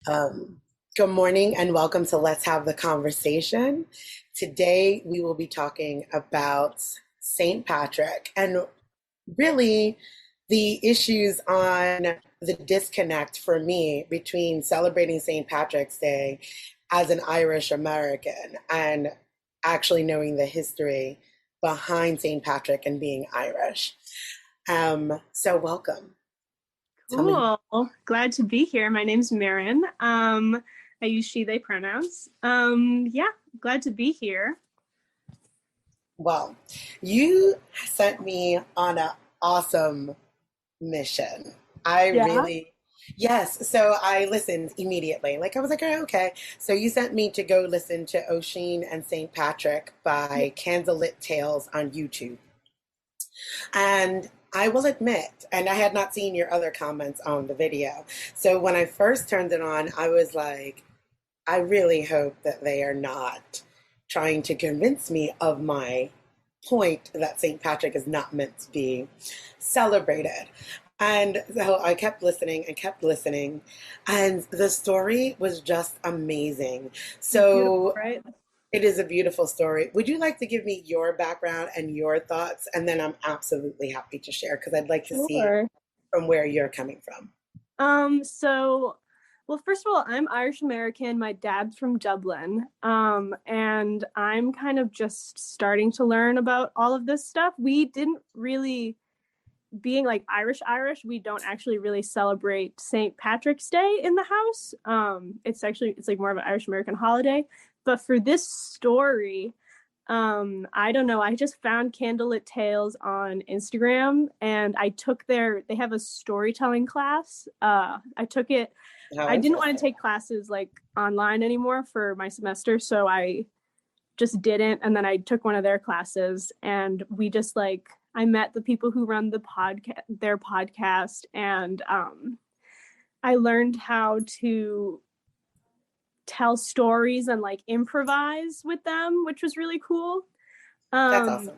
Um, Good morning and welcome to Let's Have the Conversation. Today we will be talking about St. Patrick and really the issues on the disconnect for me between celebrating St. Patrick's Day as an Irish American and actually knowing the history behind St. Patrick and being Irish. So welcome. Tell me. Cool. Glad to be here. My name's Marin. I use she, they pronouns. Yeah, glad to be here. Well, you sent me on an awesome mission. I Yeah. really, yes. So I listened immediately. Like I was like, oh, okay. So you sent me to go listen to Osin and St Patric by Candlelit Tales on YouTube. And I will admit, and I had not seen your other comments on the video. So when I first turned it on, I was like, I really hope that they are not trying to convince me of my point that St. Patrick is not meant to be celebrated. And so I kept listening and kept listening, and the story was just amazing. Beautiful, So right? it is a beautiful story. Would you like to give me your background and your thoughts? And then I'm absolutely happy to share because I'd like to see Sure. from where you're coming from. So, well, first of all, I'm Irish American. My dad's from Dublin. And I'm kind of just starting to learn about all of this stuff. We didn't really being like Irish, we don't actually really celebrate St. Patrick's Day in the house. It's like more of an Irish American holiday. But for this story, I don't know. I just found Candlelit Tales on Instagram, and they have a storytelling class. I took it. How I didn't want to interesting. take classes like online anymore for my semester, so I just didn't. And then I took one of their classes, and we just like I met the people who run their podcast, and I learned how to tell stories and like improvise with them, which was really cool. That's Um, awesome.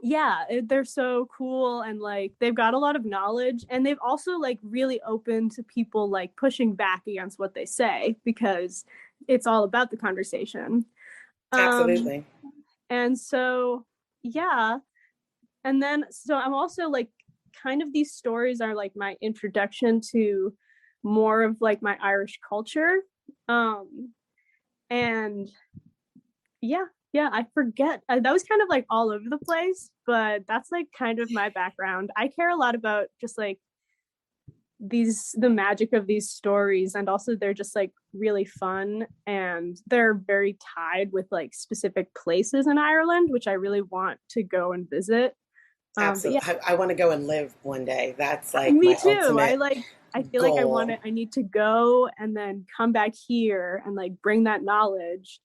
yeah, they're so cool, and like they've got a lot of knowledge, and they've also like really open to people like pushing back against what they say because it's all about the conversation. Um, Absolutely. and so yeah, and then so I'm also like kind of these stories are like my introduction to more of like my Irish culture. Um, and yeah, I forget. That was kind of like all over the place, but that's like kind of my background. I care a lot about just like the magic of these stories, and also they're just like really fun, and they're very tied with like specific places in Ireland, which I really want to go and visit. But yeah, Absolutely. I want to go and live one day. That's like me my too. ultimate I feel like goal. I need to go and then come back here and like bring that knowledge.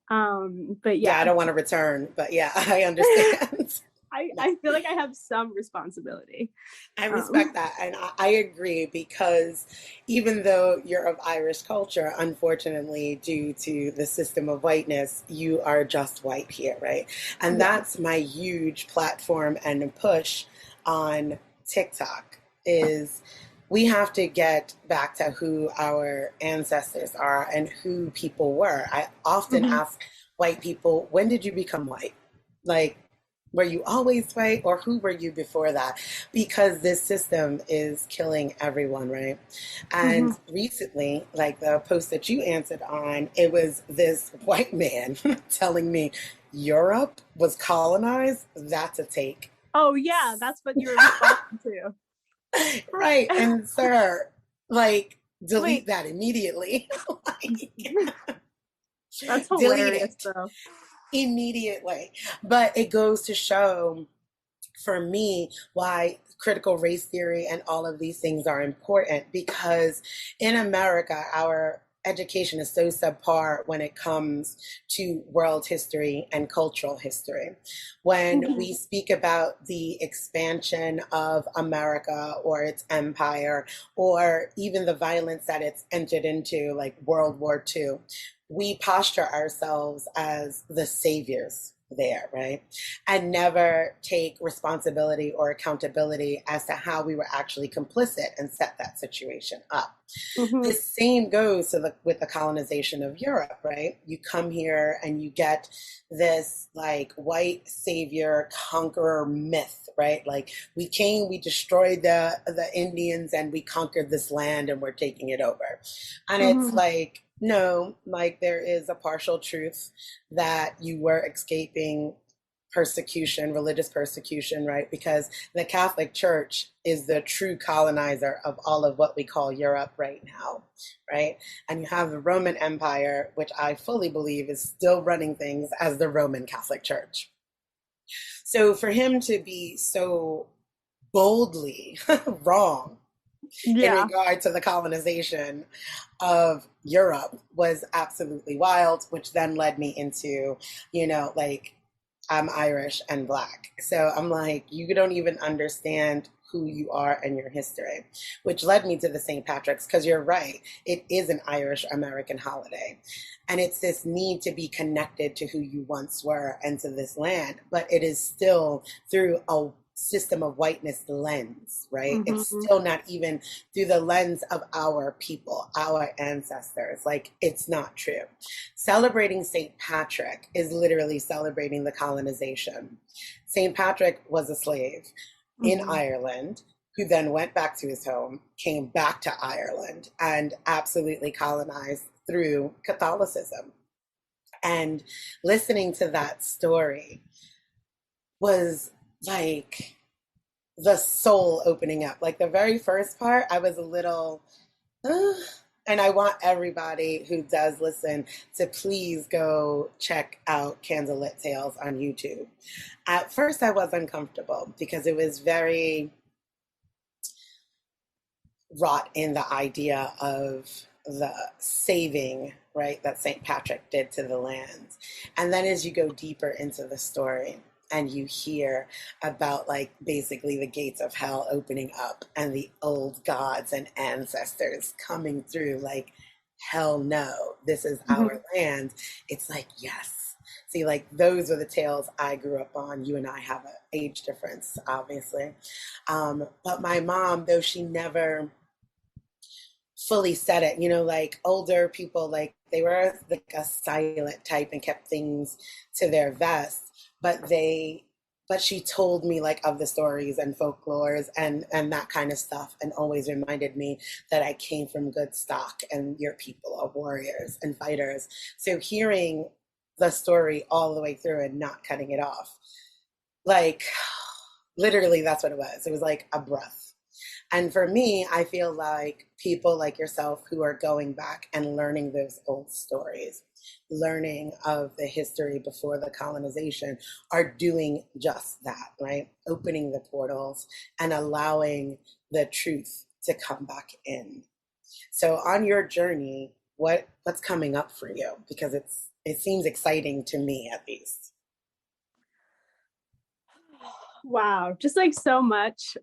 But Yeah, I yeah. don't want to return, but yeah, I understand. No, I feel like I have some responsibility. I respect Um, that. And I agree because even though you're of Irish culture, unfortunately, due to the system of whiteness, you are just white here, right? And yeah. that's my huge platform and push on TikTok is we have to get back to who our ancestors are and who people were. I often Mhm. ask white people, when did you become white? Like, were you always white or who were you before that? Because this system is killing everyone, right? And Mhm. recently, like the post that you answered on, it was this white man telling me Europe was colonized. That's a take. Oh yeah, that's what you were responding to. Right. And sir, like, Wait, delete that immediately. Like, that's delete hilarious it though. immediately. But it goes to show for me why critical race theory and all of these things are important because in America, our education is so subpar when it comes to world history and cultural history. When Mhm. we speak about the expansion of America or its empire, or even the violence that it's entered into, like World War II, we posture ourselves as the saviors. there, right? And never take responsibility or accountability as to how we were actually complicit and set that situation up. Mm-hmm. The same goes to with the colonization of Europe, right? You come here and you get this like white savior conqueror myth, right? Like we came, we destroyed the Indians and we conquered this land and we're taking it over. And it's Mm-hmm. like, no, like there is a partial truth that you were escaping persecution, religious persecution, right? Because the Catholic Church is the true colonizer of all of what we call Europe right now, right? And you have the Roman Empire, which I fully believe is still running things as the Roman Catholic Church. So for him to be so boldly wrong in Yeah. regard to the colonization of Europe was absolutely wild, which then led me into, like I'm Irish and Black. So I'm like, you don't even understand who you are and your history, which led me to the St. Patrick's, because you're right. It is an Irish American holiday. And it's this need to be connected to who you once were and to this land, but it is still through a system of whiteness lens, right? It's Mm-hmm. still not even through the lens of our people, our ancestors. Like, it's not true. Celebrating St. Patrick is literally celebrating the colonization. St. Patrick was a slave in Mm-hmm. Ireland who then went back to his home, came back to Ireland, and absolutely colonized through Catholicism. And listening to that story was like the soul opening up. Like the very first part, I was a little, and I want everybody who does listen to please go check out Candlelit Tales on YouTube. At first, I was uncomfortable because it was very wrought in the idea of the saving, right, that St. Patrick did to the lands. And then as you go deeper into the story and you hear about like basically the gates of hell opening up and the old gods and ancestors coming through, like, hell no, this is Mm-hmm. our land. It's like, yes. See, like those are the tales I grew up on. You and I have an age difference, obviously. But my mom, though she never fully said it, like older people, like they were like a silent type and kept things to their vest, but she told me like of the stories and folklores and that kind of stuff, and always reminded me that I came from good stock and your people are warriors and fighters. So hearing the story all the way through and not cutting it off, like literally that's what it was. It was like a breath. And for me, I feel like people like yourself who are going back and learning those old stories, learning of the history before the colonization, are doing just that, right? Opening the portals and allowing the truth to come back in. So on your journey, what's coming up for you? Because it seems exciting to me, at least. Wow, just like so much.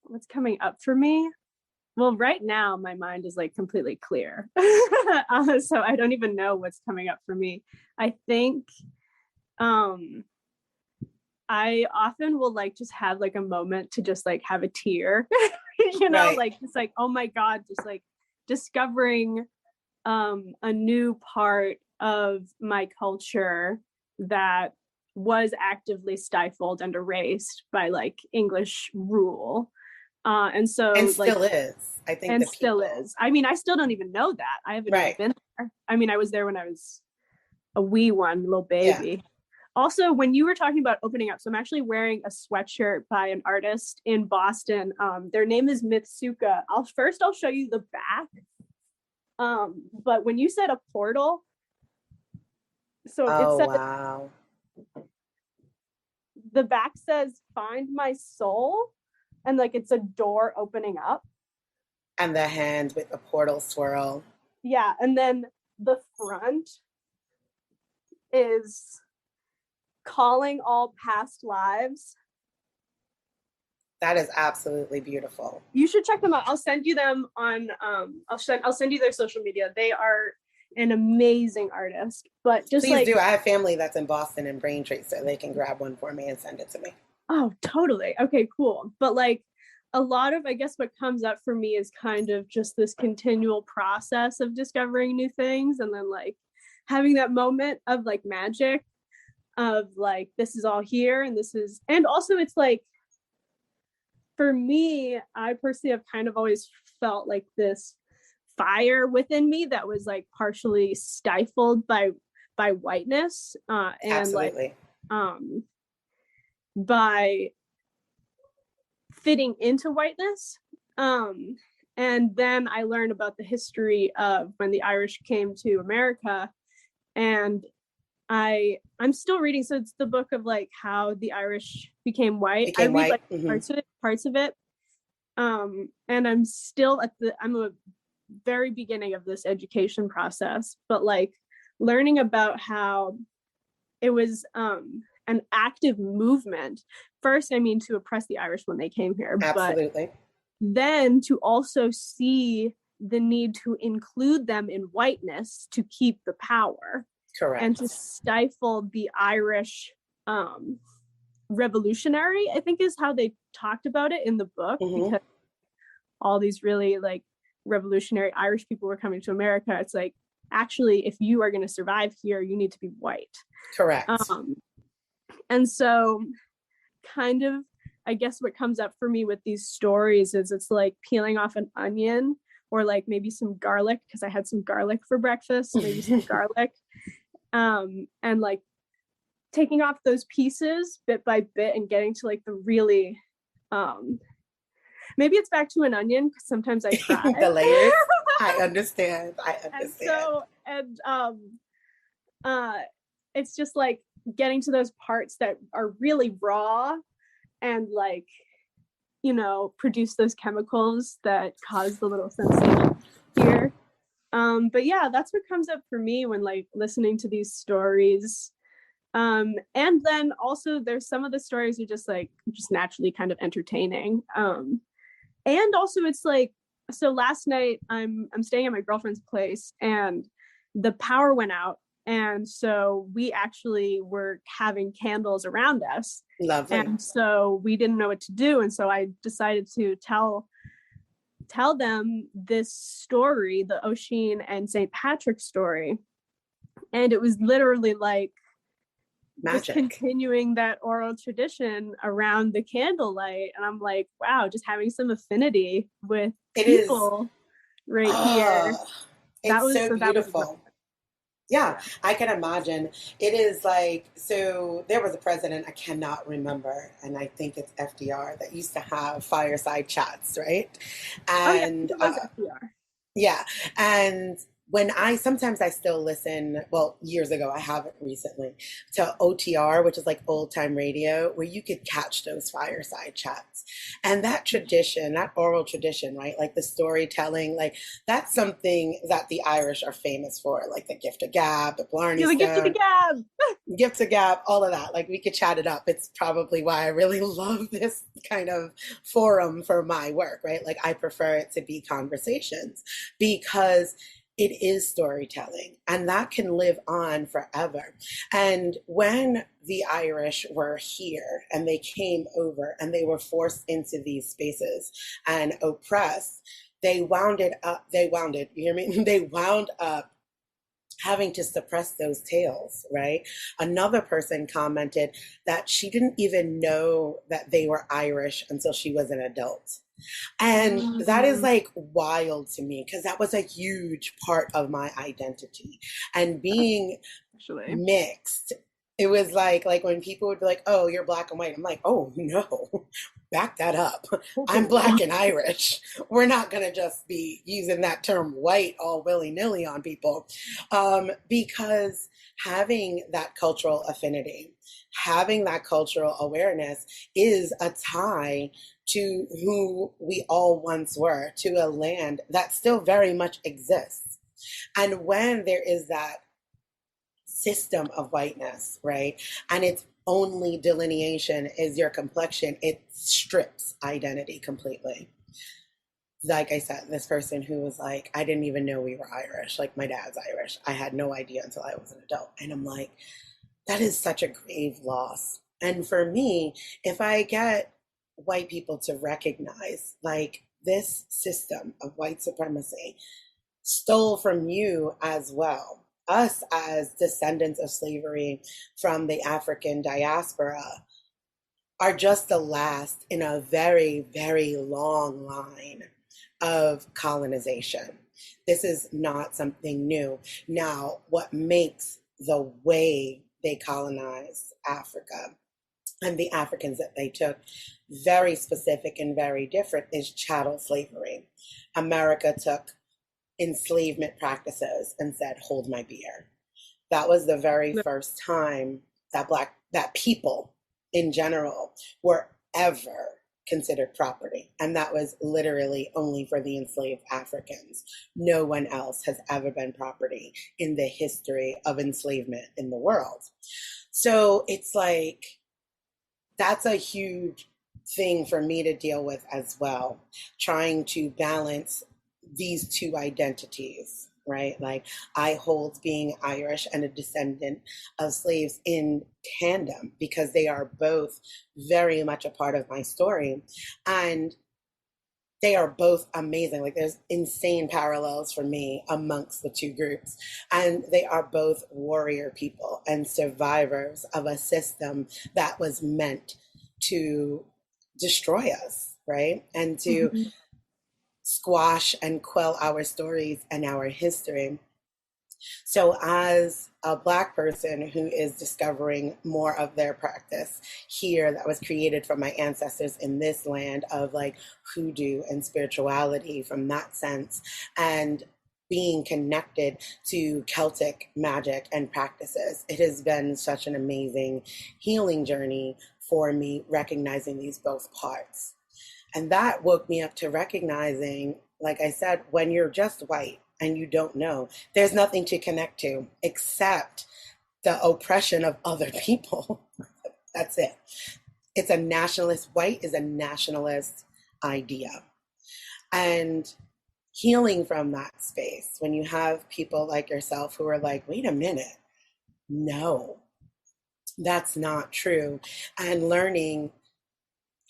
What's coming up for me? Well, right now my mind is like completely clear. So I don't even know what's coming up for me. I think um I often will like just have like a moment to just like have a tear, Right. like it's like, oh my God, just like discovering a new part of my culture that was actively stifled and erased by like English rule. And And so like, still is. I think and the still people. is. I mean, I still don't even know that. I haven't even Right. been there. I mean, I was there when I was a wee one, little Yeah. baby. Also, when you were talking about opening up, so I'm actually wearing a sweatshirt by an artist in Boston. Their name is Mitsuka. I'll show you the back. But when you said a portal, so it Oh, says, wow. the back says "Find my soul," and like it's a door opening up. And the hand with the portal swirl. Yeah, and then the front is calling all past lives. That is absolutely beautiful. You should check them out. I'll send you them on I'll send you their social media. They are an amazing artist. But just Please like, do. I have family that's in Boston and Braintree, so they can grab one for me and send it to me. oh, totally. Okay, cool. But like a lot of, I guess, what comes up for me is kind of just this continual process of discovering new things and then like having that moment of like magic of like, this is all here and this is, and also it's like, for me, I personally have kind of always felt like this fire within me that was like partially stifled by whiteness and like Absolutely. um by fitting into whiteness. And then I learned about the history of when the Irish came to America, and I'm still reading. So it's the book of like how the Irish became white. I Became read white. like parts of it. And I'm still I'm a very beginning of this education process, but like learning about how it was an active movement. First, I mean, to oppress the Irish when they came here, Absolutely. but then to also see the need to include them in whiteness to keep the power. Correct. And to stifle the Irish revolutionary, I think is how they talked about it in the book, because all these really like revolutionary Irish people were coming to America. It's like, actually, if you are going to survive here, you need to be white. Correct. And so kind of, I guess what comes up for me with these stories is it's like peeling off an onion or like maybe some garlic, because I had some garlic for breakfast, maybe some garlic, and like taking off those pieces bit by bit and getting to like the really maybe it's back to an onion because sometimes I cry. The layers. I understand. And so, it's just like getting to those parts that are really raw and like, you know, produce those chemicals that cause the little sensation here. But yeah, that's what comes up for me when like listening to these stories. And then also there's some of the stories are just like just naturally kind of entertaining. And also it's like, so last night I'm staying at my girlfriend's place and the power went out, and so we actually were having candles around us. Lovely. And so we didn't know what to do, and so I decided to tell them this story, the Osin and St Patric story. And it was literally like magic. Just continuing that oral tradition around the candlelight. And I'm like, wow, just having some affinity with people right here. That was so beautiful. Yeah, I can imagine. It is like, so there was a president, I cannot remember, and I think it's FDR, that used to have fireside chats, right? And FDR. Yeah. And sometimes I still listen, well, years ago, I haven't recently, to OTR, which is like old time radio, where you could catch those fireside chats. And that tradition, that oral tradition, right? Like the storytelling, like that's something that the Irish are famous for, like the gift of gab, the Blarney Stone. The gift of the gab. Gift of gab, all of that. Like we could chat it up. It's probably why I really love this kind of forum for my work, right? Like I prefer it to be conversations because it is storytelling, and that can live on forever. And when the Irish were here and they came over and they were forced into these spaces and oppressed, you hear me? They wound up having to suppress those tales, right? Another person commented that she didn't even know that they were Irish until she was an adult. And that is like wild to me because that was a huge part of my identity. And being mixed, it was like when people would be like, oh, you're black and white. I'm like, oh, no, back that up. I'm black and Irish. We're not going to just be using that term white all willy-nilly on people, because having that cultural affinity, having that cultural awareness is a tie to who we all once were, to a land that still very much exists. And when there is that system of whiteness, right, and its only delineation is your complexion, it strips identity completely. like I said, this person who was like, I didn't even know we were Irish. Like my dad's Irish. I had no idea until I was an adult. And I'm like, that is such a grave loss. And for me, if I get white people to recognize like this system of white supremacy stole from you as well, us as descendants of slavery from the African diaspora are just the last in a very, very long line of colonization. This is not something new. Now, what makes the way they colonized Africa and the Africans that they took very specific and very different is chattel slavery. America took enslavement practices and said, hold my beer. That was the very first time that people in general were ever considered property. And that was literally only for the enslaved Africans. No one else has ever been property in the history of enslavement in the world. So it's like, that's a huge thing for me to deal with as well, trying to balance these two identities, right? Like I hold being Irish and a descendant of slaves in tandem because they are both very much a part of my story. And they are both amazing. Like there's insane parallels for me amongst the two groups. And they are both warrior people and survivors of a system that was meant to destroy us, right? And to squash and quell our stories and our history. So as a Black person who is discovering more of their practice here that was created from my ancestors in this land of like hoodoo and spirituality from that sense, and being connected to Celtic magic and practices, it has been such an amazing healing journey for me, recognizing these both parts. And that woke me up to recognizing, like I said, when you're just white and you don't know, there's nothing to connect to except the oppression of other people. That's it. It's a nationalist, white is a nationalist idea. And healing from that space, when you have people like yourself who are like, wait a minute, no, that's not true. And learning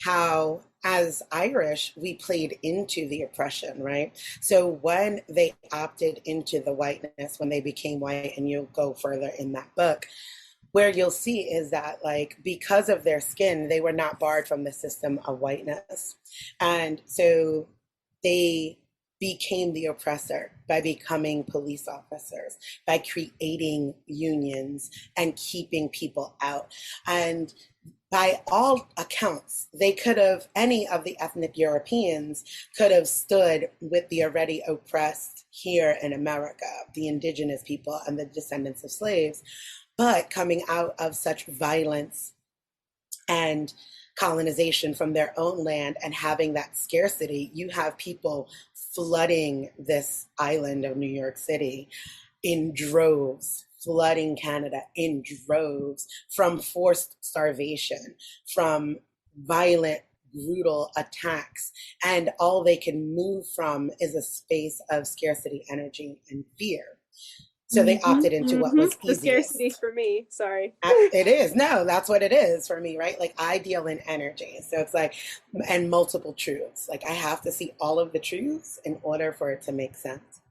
how as Irish, we played into the oppression, right? So when they opted into the whiteness, when they became white, and you'll go further in that book, where you'll see is that like, because of their skin, they were not barred from the system of whiteness. And so they became the oppressor by becoming police officers, by creating unions and keeping people out. And by all accounts, they could have, any of the ethnic Europeans could have stood with the already oppressed here in America, the indigenous people and the descendants of slaves. But coming out of such violence and colonization from their own land and having that scarcity, you have people flooding this island of New York City in droves, flooding Canada in droves from forced starvation, from violent, brutal attacks. And all they can move from is a space of scarcity, energy, and fear. So they opted into what was the easiest. Scarcity for me, sorry. It is. No, that's what it is for me, right? Like I deal in energy. So it's like, and multiple truths. Like I have to see all of the truths in order for it to make sense.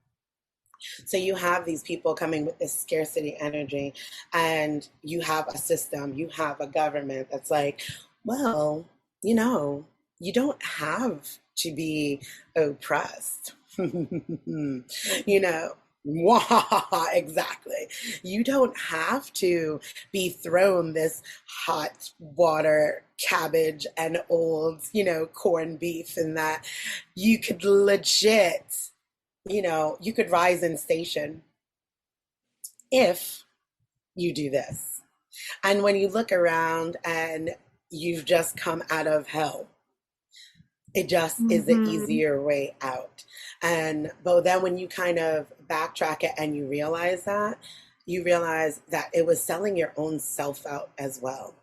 So you have these people coming with this scarcity energy, and you have a system, you have a government that's like, well, you don't have to be oppressed. you know, exactly. You don't have to be thrown this hot water cabbage and old, corned beef, and that you could legit, you could rise in station if you do this. And when you look around and you've just come out of hell, it just is the easier way out. But then when you kind of backtrack it and you realize that it was selling your own self out as well.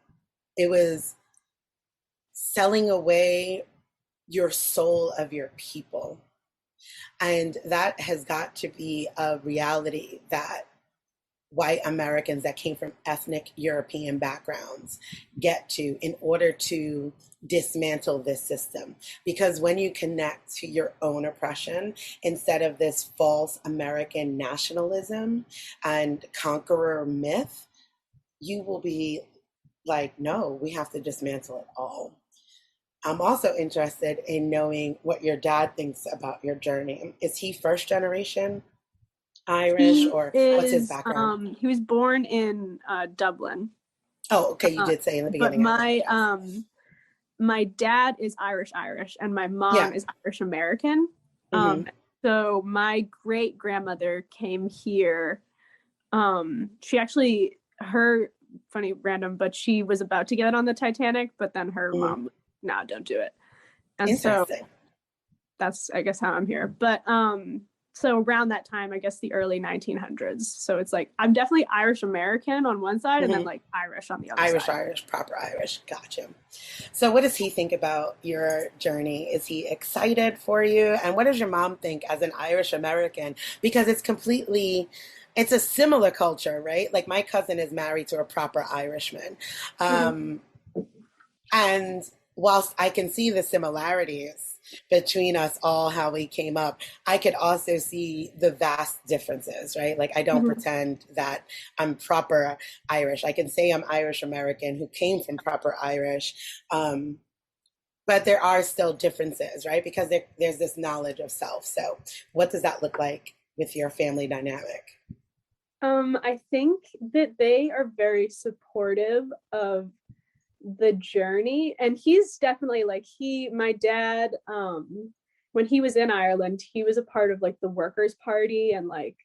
It was selling away your soul of your people. And that has got to be a reality that white Americans that came from ethnic European backgrounds get to in order to dismantle this system. Because when you connect to your own oppression, instead of this false American nationalism and conqueror myth, you will be like, no, we have to dismantle it all. I'm also interested in knowing what your dad thinks about your journey. Is he first generation Irish, or what's his background? He was born in Dublin. Oh, okay, you did say in the But beginning. my dad is Irish, and my mom Yeah. is Irish American. So my great grandmother came here. She actually, her funny random, but she was about to get on the Titanic, but then her mom, no, don't do it. And so that's, I guess, how I'm here. But so around that time, I guess the early 1900s. So it's like, I'm definitely Irish American on one side and then like Irish on the other side. Irish, proper Irish. Gotcha. So what does he think about your journey? Is he excited for you? And what does your mom think as an Irish American? Because it's a similar culture, right? Like my cousin is married to a proper Irishman. And whilst I can see the similarities between us all, how we came up, I could also see the vast differences, right? Like I don't pretend that I'm proper Irish. I can say I'm Irish American who came from proper Irish, but there are still differences, right? Because there's this knowledge of self. So what does that look like with your family dynamic? I think that they are very supportive of the journey, and he's definitely like my dad, when he was in Ireland, he was a part of like the Workers' Party and like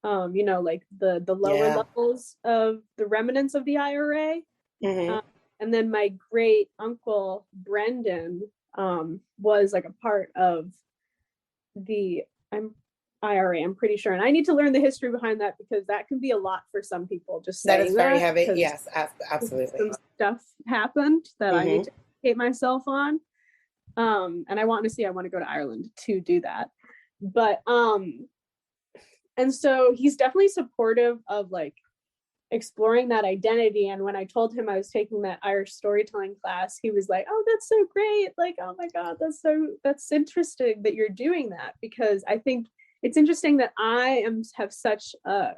like the lower levels of the remnants of the IRA. And then my great uncle Brendan was like a part of the IRA, I'm pretty sure. And I need to learn the history behind that because that can be a lot for some people. Just saying that is very heavy. Yes, absolutely. Some stuff happened that I need to educate myself on. And I want to go to Ireland to do that. But and so he's definitely supportive of like exploring that identity. And when I told him I was taking that Irish storytelling class, he was like, "Oh, that's so great. Like, oh my God, that's interesting that you're doing that." Because I think it's interesting that I have such a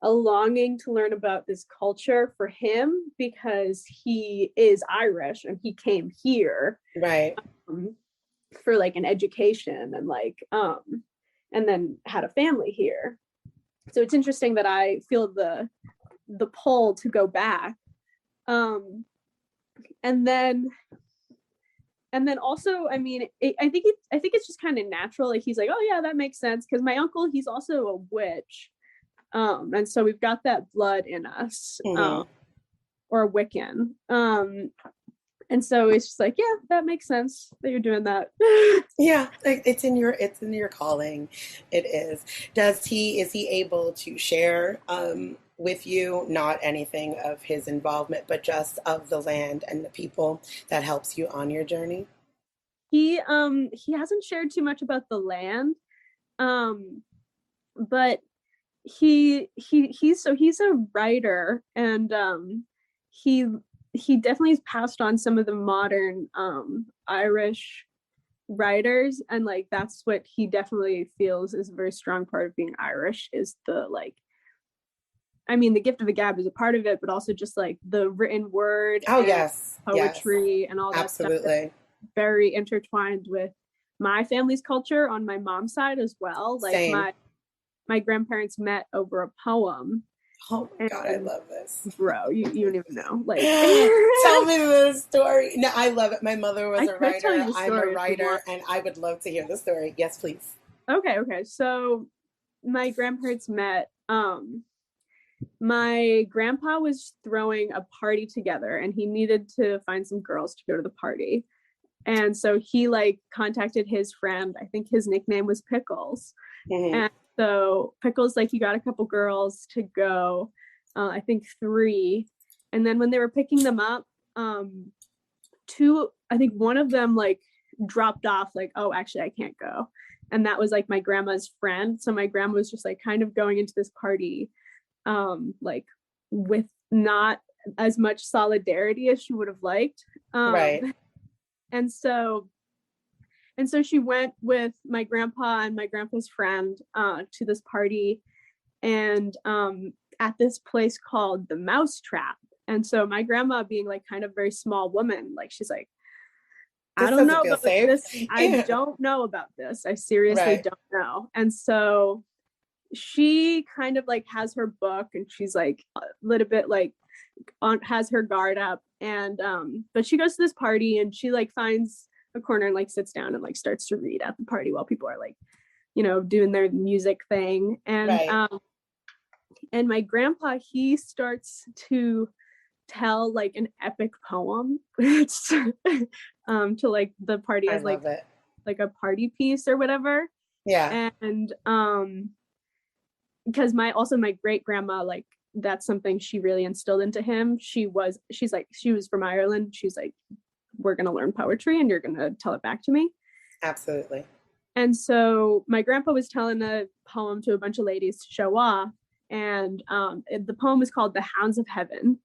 longing to learn about this culture for him because he is Irish and he came here for like an education and like and then had a family here. So it's interesting that I feel the pull to go back, and then also, I mean, I think it's just kind of natural. Like he's like, oh yeah, that makes sense, because my uncle, he's also a witch, and so we've got that blood in us, or a Wiccan, and so it's just like, yeah, that makes sense that you're doing that. Yeah, it's in your calling. It is. Is he able to share with you, not anything of his involvement, but just of the land and the people that helps you on your journey? He hasn't shared too much about the land, but he's a writer, and he definitely has passed on some of the modern Irish writers, and like that's what he definitely feels is a very strong part of being Irish, is the like, I mean, the gift of the gab is a part of it, but also just like the written word, poetry, and all that stuff. Absolutely, very intertwined with my family's culture on my mom's side as well. Like Same. my grandparents met over a poem. Oh my God, I love this. Bro, you don't even know. Like, tell me the story. No, I love it. My mother was a writer. I'm a writer, and I would love to hear the story. Yes, please. Okay. So my grandparents met. My grandpa was throwing a party together, and he needed to find some girls to go to the party. And so he like contacted his friend. I think his nickname was Pickles. And so Pickles, like, he got a couple girls to go, I think 3. And then when they were picking them up, 2, I think one of them like dropped off, like, oh, actually I can't go. And that was like my grandma's friend. So my grandma was just like kind of going into this party like with not as much solidarity as she would have liked. Right. And so she went with my grandpa and my grandpa's friend to this party, and at this place called the Mousetrap. And so my grandma, being like kind of very small woman, like she's like, I don't know about this. I don't know about this. I seriously don't know. And so she kind of like has her book, and she's like a little bit like has her guard up, and but she goes to this party, and she like finds a corner and like sits down and like starts to read at the party while people are like, you know, doing their music thing. And my grandpa, he starts to tell like an epic poem to like the party as like a party piece or whatever. Yeah. And because my great grandma, like that's something she really instilled into him. She was from Ireland. She's like, we're gonna learn poetry and you're gonna tell it back to me. Absolutely. And so my grandpa was telling a poem to a bunch of ladies to show off, and the poem was called "The Hounds of Heaven."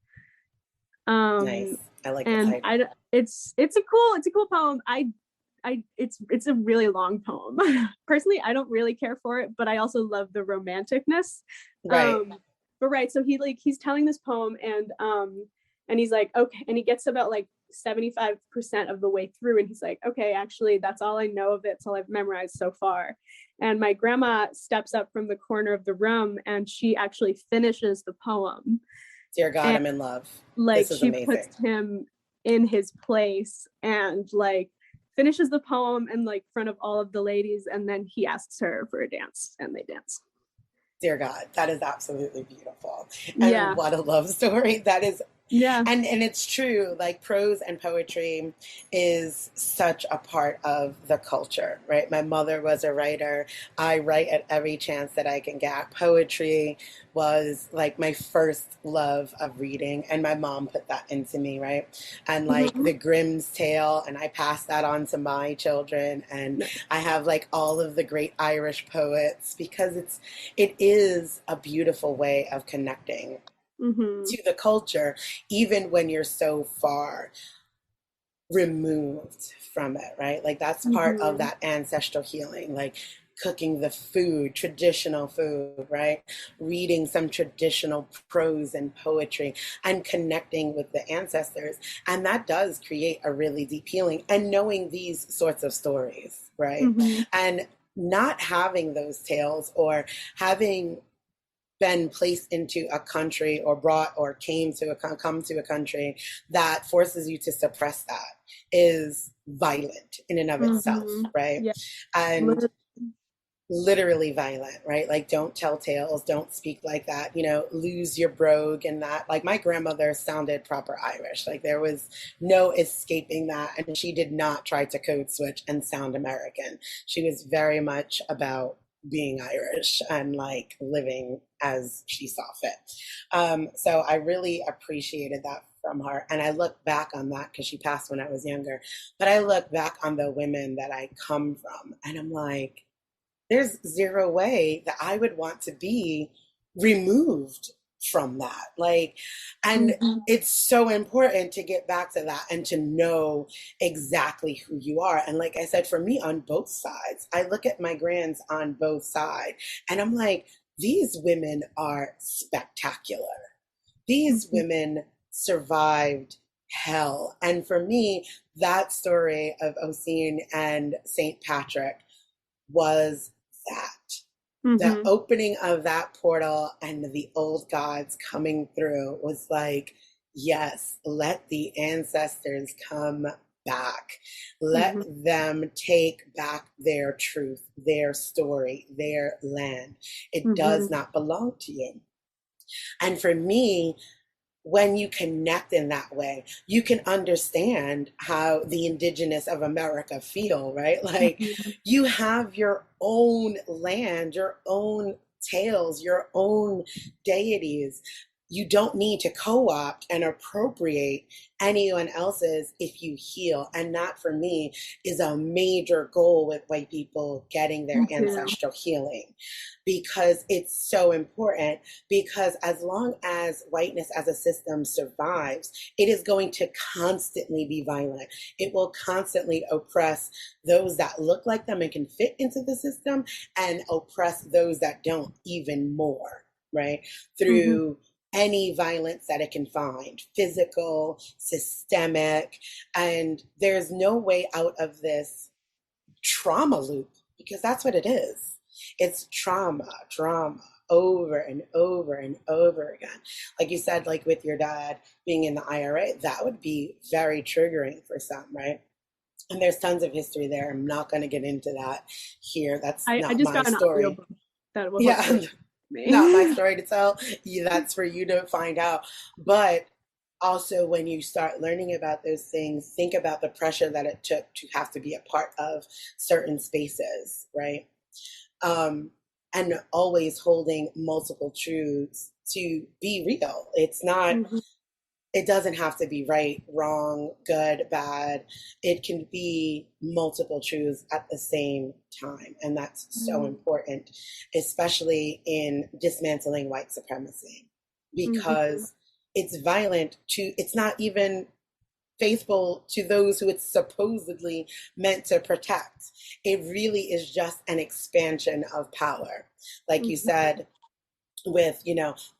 Nice. I like and the title. It's a cool poem. It's a really long poem. Personally, I don't really care for it, but I also love the romanticness. So he's telling this poem, and he's like, okay, and he gets about like 75% of the way through, and he's like, okay, actually that's all I know of it. It's all I've memorized so far. And my grandma steps up from the corner of the room, and she actually finishes the poem. Dear God, I'm in love. Like she amazing. Puts him in his place and like finishes the poem in like front of all of the ladies, and then he asks her for a dance, and they dance. Dear God, that is absolutely beautiful. And what a love story. That is. Yeah. And it's true, like prose and poetry is such a part of the culture, right? My mother was a writer. I write at every chance that I can get. Poetry was like my first love of reading, and my mom put that into me, right? And like the Grimm's Tale, and I passed that on to my children, and I have like all of the great Irish poets, because it is a beautiful way of connecting to the culture, even when you're so far removed from it, right? Like that's part of that ancestral healing, like cooking the food, traditional food, right? Reading some traditional prose and poetry and connecting with the ancestors. And that does create a really deep healing. And knowing these sorts of stories, right? And not having those tales, or having been placed into a country or brought or come to a country that forces you to suppress that, is violent in and of itself, right? Yeah. And literally violent, right? Like, don't tell tales, don't speak like that, you know, lose your brogue and that. Like, my grandmother sounded proper Irish. Like, there was no escaping that. And she did not try to code switch and sound American. She was very much about being Irish and like living as she saw fit. So I really appreciated that from her. And I look back on that, because she passed when I was younger, but I look back on the women that I come from, and I'm like, there's zero way that I would want to be removed from that. Like, and it's so important to get back to that and to know exactly who you are. And like I said, for me, on both sides, I look at my grands on both sides, and I'm like, these women are spectacular. These women survived hell. And for me, that story of Osin and St Patric was that. The opening of that portal and the old gods coming through was like, yes, let the ancestors come back. Let them take back their truth, their story, their land. It does not belong to you. And for me, when you connect in that way, you can understand how the indigenous of America feel, right? Like, you have your own land, your own tales, your own deities. you don't need to co-opt and appropriate anyone else's if you heal. And that, for me, is a major goal with white people getting their Me too. ancestral healing, because it's so important. Because as long as whiteness as a system survives, it is going to constantly be violent. It will constantly oppress those that look like them and can fit into the system, and oppress those that don't even more, right? Mm-hmm. Through any violence that it can find, physical, systemic. And there's no way out of this trauma loop, because that's what it is. It's trauma, drama, over and over and over again. Like you said, like with your dad being in the IRA, that would be very triggering for some, right? And there's tons of history there. I'm not going to get into that here. That's I not just my got an story. audiobook that will Yeah, hopefully not my me. story to tell. Yeah, that's for you to find out. But also, when you start learning about those things, think about the pressure that it took to have to be a part of certain spaces, right? Um, and always holding multiple truths to be real. It's not, Mhm. it doesn't have to be right, wrong, good, bad. It can be multiple truths at the same time. And that's so important, especially in dismantling white supremacy, Mhm. because it's violent to, it's not even faithful to those who it's supposedly meant to protect. It really is just an expansion of power. Like you Mhm. said, with,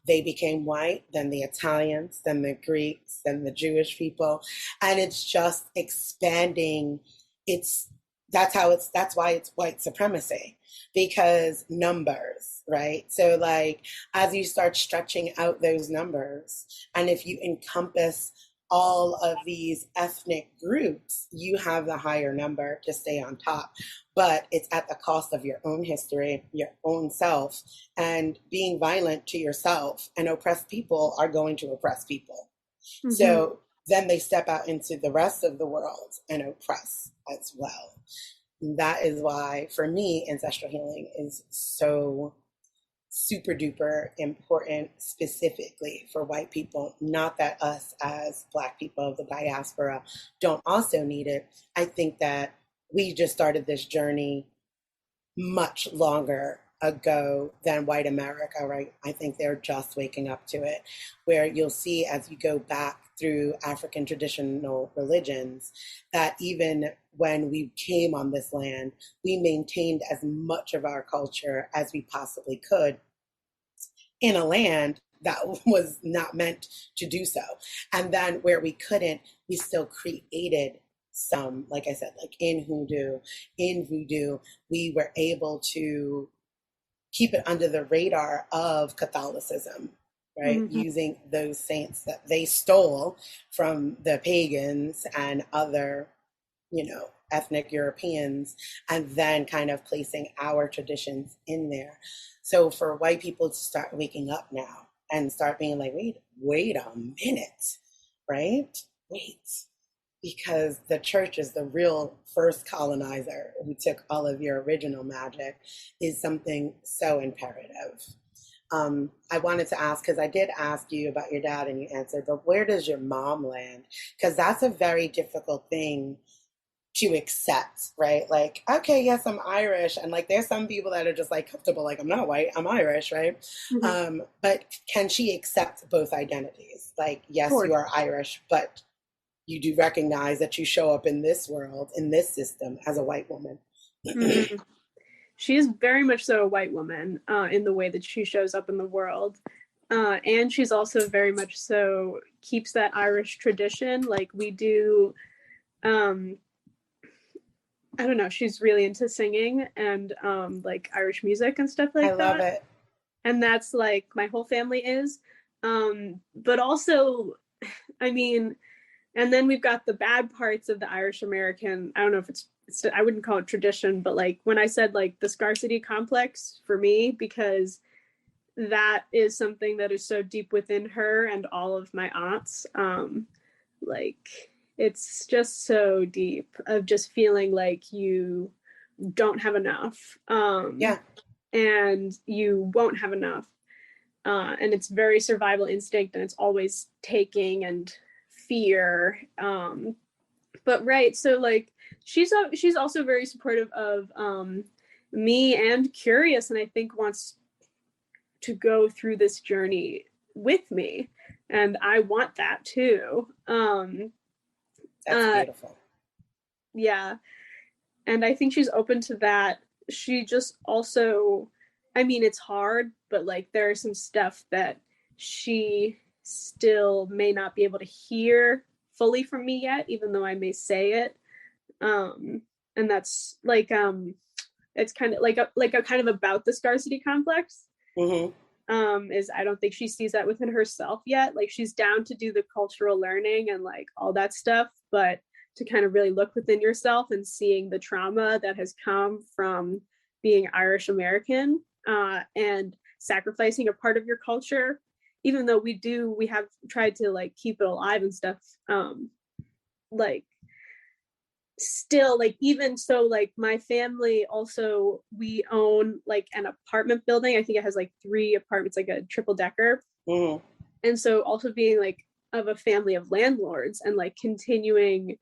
they became white, then the Italians, then the Greeks, then the Jewish people, and it's just expanding. It's that's why it's white supremacy, because numbers, right? So, like, as you start stretching out those numbers, and if you encompass all of these ethnic groups, you have the higher number to stay on top. But it's at the cost of your own history, your own self, and being violent to yourself. And oppressed people are going to oppress people. Mhm. So then they step out into the rest of the world and oppress as well. That is why, for me, ancestral healing is so super duper important, specifically for white people. Not that us as Black people of the diaspora don't also need it. I think that we just started this journey much longer ago than white America, right? I think they're just waking up to it, where you'll see as you go back through African traditional religions that even when we came on this land, we maintained as much of our culture as we possibly could in a land that was not meant to do so. And then where we couldn't, we still created some, like I said, like in voodoo, we were able to keep it under the radar of Catholicism, right? Mhm. Using those saints that they stole from the pagans and other, ethnic Europeans, and then kind of placing our traditions in there. So for white people to start waking up now and start being like, wait a minute, right? Wait, because the church is the real first colonizer who took all of your original magic, is something so imperative. I wanted to ask, because I did ask you about your dad and you answered, but where does your mom land? Because that's a very difficult thing to accept, right? Like, okay, yes, I'm Irish. And like, there's some people that are just like comfortable, like, I'm not white, I'm Irish, right? Mhm. But can she accept both identities? Like, yes, you Gorgeous. are Irish, but you do recognize that you show up in this world, in this system, as a white woman. Mhm. She is very much so a white woman in the way that she shows up in the world. And she's also very much so keeps that Irish tradition. Like we do, um, I don't know, she's really into singing and like Irish music and stuff I like love that. it. And that's like my whole family is. But also, I mean, and then we've got the bad parts of the Irish American. I don't know if it's I wouldn't call it tradition, but like when I said like the scarcity complex for me, because that is something that is so deep within her and all of my aunts. Like it's just so deep of just feeling like you don't have enough, Yeah. and you won't have enough, and it's very survival instinct, and it's always taking and fear. But right, so like she's also very supportive of me and curious, and I think wants to go through this journey with me, and I want that too. That's beautiful. Yeah, and I think she's open to that. She just also, I mean, it's hard, but like there's some stuff that she still may not be able to hear fully from me yet, even though I may say it. And that's like it's kind of like a kind of about the scarcity complex. Is I don't think she sees that within herself yet. Like she's down to do the cultural learning and like all that stuff, but to kind of really look within yourself and seeing the trauma that has come from being Irish American, and sacrificing a part of your culture, even though we have tried to like keep it alive and stuff. Like still, like even so, like my family also, we own like an apartment building. I think it has like 3 apartments, like a triple decker. And so also being like of a family of landlords and like continuing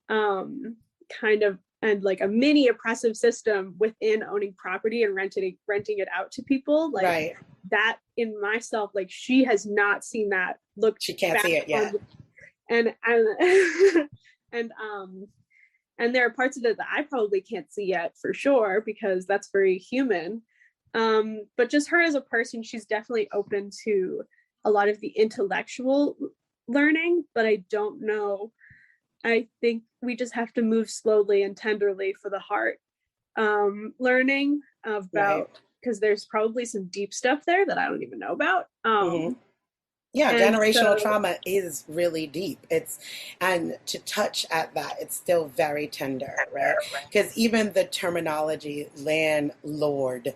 kind of, and like a mini oppressive system within owning property and renting it out to people, like right. That in myself, like she has not seen that. Look, she can't see it yet. And and there are parts of it that I probably can't see yet for sure, because that's very human. But just her as a person, she's definitely open to a lot of the intellectual learning, but I don't know. I think we just have to move slowly and tenderly for the heart learning about, because there's probably some deep stuff there that I don't even know about. Yeah, generational trauma is really deep. And to touch at that, it's still very tender, right? Because even the terminology landlord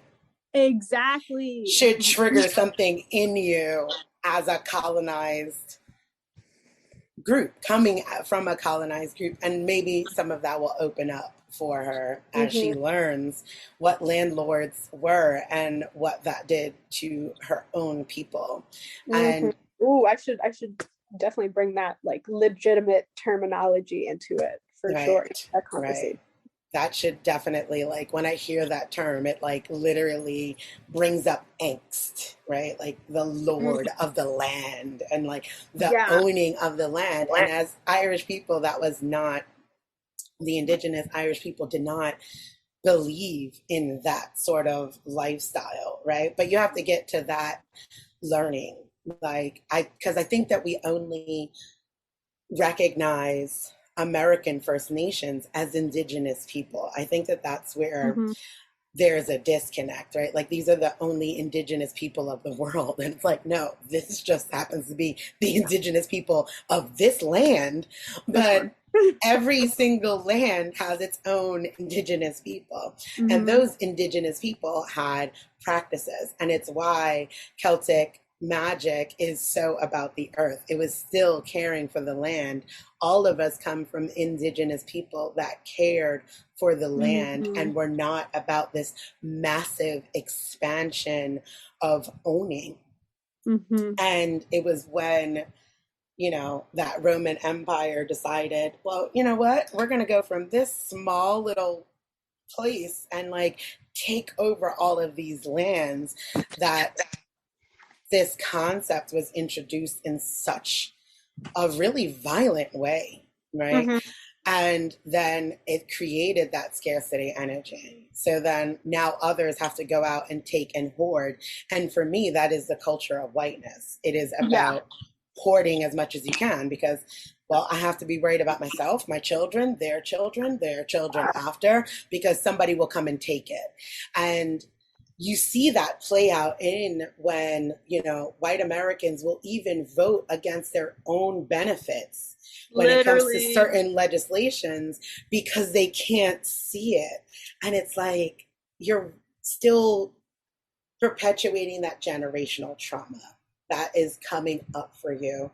exactly should trigger something in you as a colonized group, coming from a colonized group, and maybe some of that will open up for her as she learns what landlords were and what that did to her own people. And I should definitely bring that like legitimate terminology into it for sure. That conversation. Right. That should definitely, like, when I hear that term, it like literally brings up angst, right? Like the lord of the land and like the owning of the land. And as Irish people, that was not, the indigenous Irish people did not believe in that sort of lifestyle, right? But you have to get to that learning. Because I think that we only recognize American First Nations as indigenous people. I think that that's where there's a disconnect, right? Like these are the only indigenous people of the world. And it's like, no, this just happens to be the indigenous people of this land. But every single land has its own indigenous people. And those indigenous people had practices. And it's why Celtic magic is so about the earth. It was still caring for the land. All of us come from indigenous people that cared for the land and were not about this massive expansion of owning. And it was when, you know, that Roman Empire decided, well, you know what, we're going to go from this small little place and like take over all of these lands, that this concept was introduced in such a really violent way, right? And then it created that scarcity energy. So then now others have to go out and take and hoard. And for me, that is the culture of whiteness. It is about hoarding as much as you can, because, well, I have to be worried about myself, my children, their children after, because somebody will come and take it. And you see that play out in when, you know, white Americans will even vote against their own benefits when it comes to certain legislations, because they can't see it. And it's like, you're still perpetuating that generational trauma. that is coming up for you,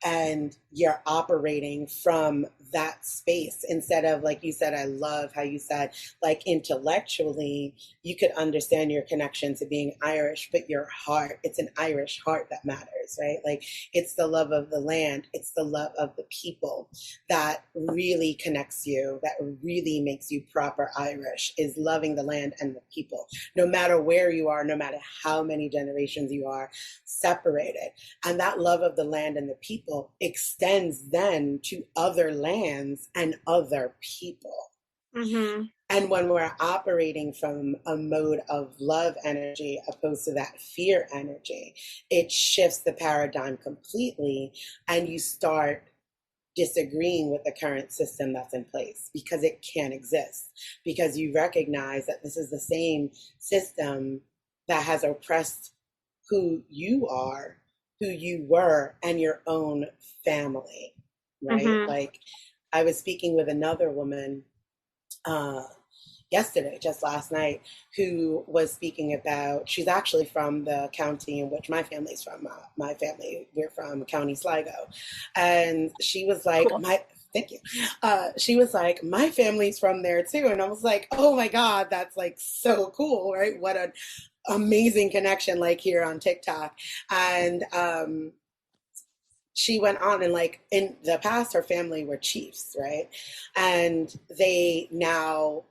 and you're operating from that space instead of, like you said, I love how you said, like, intellectually you could understand your connection to being Irish, but your heart, it's an Irish heart that matters, right? Like, it's the love of the land, it's the love of the people that really connects you, that really makes you proper Irish, is loving the land and the people, no matter where you are, no matter how many generations you are separated. And that love of the land and the people extends then to other lands and other people. Mm-hmm. And when we're operating from a mode of love energy opposed to that fear energy, it shifts the paradigm completely, and you start disagreeing with the current system that's in place because it can't exist, because you recognize that this is the same system that has oppressed who you are, who you were, and your own family, right? Mm-hmm. Like, I was speaking with another woman uh, yesterday, just last night, who was speaking about, she's actually from the county in which my family's from. My family, we're from County Sligo. And she was like, Cool. thank you. She was like, my family's from there too. And I was like, oh my God, that's like so cool, right? What an amazing connection, like here on TikTok. And she went on, and like in the past, her family were chiefs, right? And they now,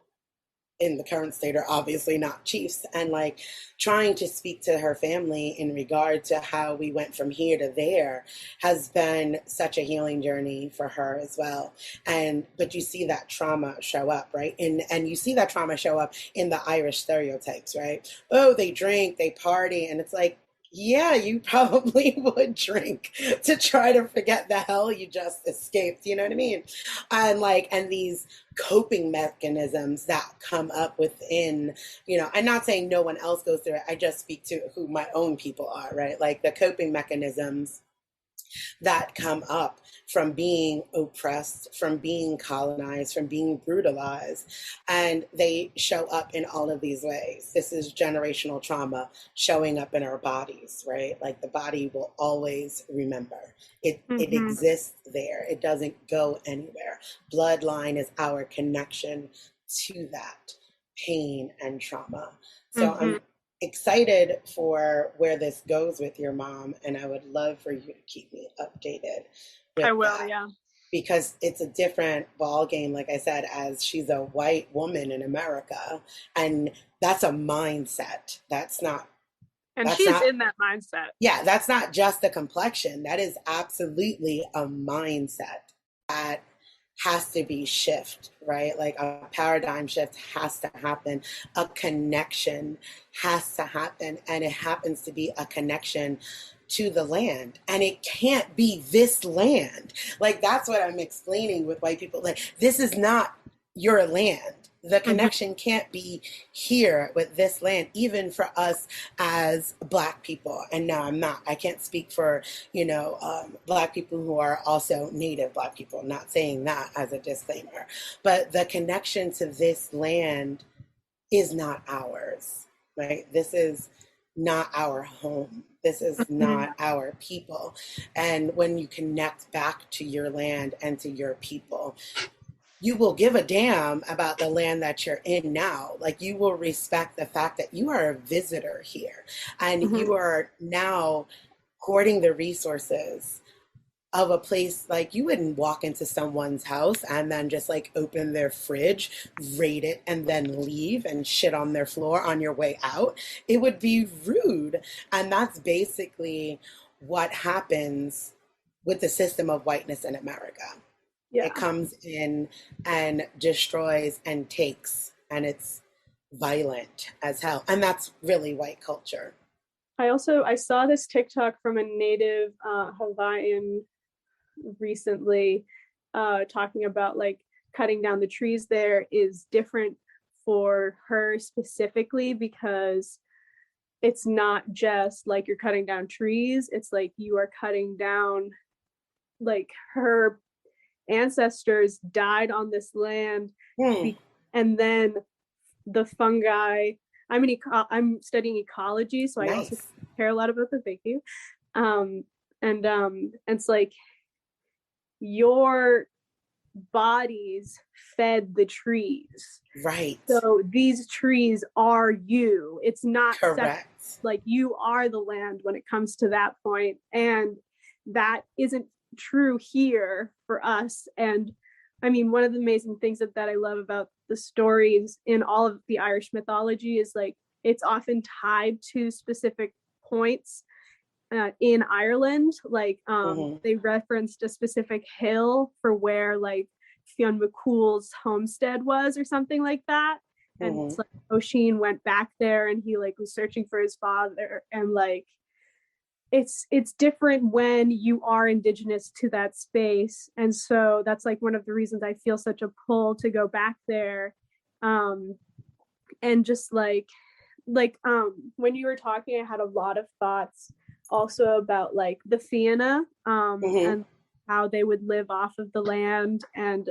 in the current state, are obviously not chiefs, and like trying to speak to her family in regard to how we went from here to there has been such a healing journey for her as well. And but you see that trauma show up, right? And you see that trauma show up in the Irish stereotypes, right? Oh, they drink, they party, and it's like, yeah, you probably would drink to try to forget the hell you just escaped. You know what I mean? And like, and these coping mechanisms that come up within, you know, I'm not saying no one else goes through it. I just speak to who my own people are, right? Like the coping mechanisms that come up from being oppressed, from being colonized, from being brutalized. And they show up in all of these ways. This is generational trauma showing up in our bodies, right? Like the body will always remember. It Mm-hmm. exists there. It doesn't go anywhere. Bloodline is our connection to that pain and trauma. So Mm-hmm. I'm excited for where this goes with your mom, and I would love for you to keep me updated I with will, that, yeah. because it's a different ball game, like I said, as she's a white woman in America, and that's a mindset. And That's she's not in that mindset. Yeah, that's not just a complexion. That is absolutely a mindset that has to be shift, right? Like a paradigm shift has to happen. A connection has to happen. And it happens to be a connection to the land. And it can't be this land. Like that's what I'm explaining with white people. Like, this is not your land. The Mm-hmm. connection can't be here with this land, even for us as Black people. And no, I can't speak for, Black people who are also Native Black people. I'm not saying that as a disclaimer. But the connection to this land is not ours, right? This is not our home. This is Mm-hmm. not our people. And when you connect back to your land and to your people, you will give a damn about the land that you're in now. Like, you will respect the fact that you are a visitor here, and Mm-hmm. you are now hoarding the resources of a place. Like, you wouldn't walk into someone's house and then just like open their fridge, raid it, and then leave and shit on their floor on your way out. It would be rude. And that's basically what happens with the system of whiteness in America. Yeah. It comes in and destroys and takes, and it's violent as hell. And that's really white culture. I saw this TikTok from a native Hawaiian recently, talking about like cutting down the trees there is different for her specifically because it's not just like you're cutting down trees, it's like you are cutting down, like, her ancestors died on this land, Hmm. and then the fungi, I'm studying ecology, so I also Nice. care a lot about them, thank you. um and it's like your bodies fed the trees. Right. So these trees are you. It's not separate. Correct. Like you are the land when it comes to that point. And that isn't true here for us. And I mean, one of the amazing things that I love about the stories in all of the Irish mythology is like it's often tied to specific points in Ireland. Like Mm-hmm. they referenced a specific hill for where like Fionn McCool's homestead was or something like that. And Mm-hmm. it's like Oisin went back there and he like was searching for his father, and like it's different when you are indigenous to that space. And so that's like one of the reasons I feel such a pull to go back there. And just when you were talking, I had a lot of thoughts also about like the Fianna, Mm-hmm. and how they would live off of the land, and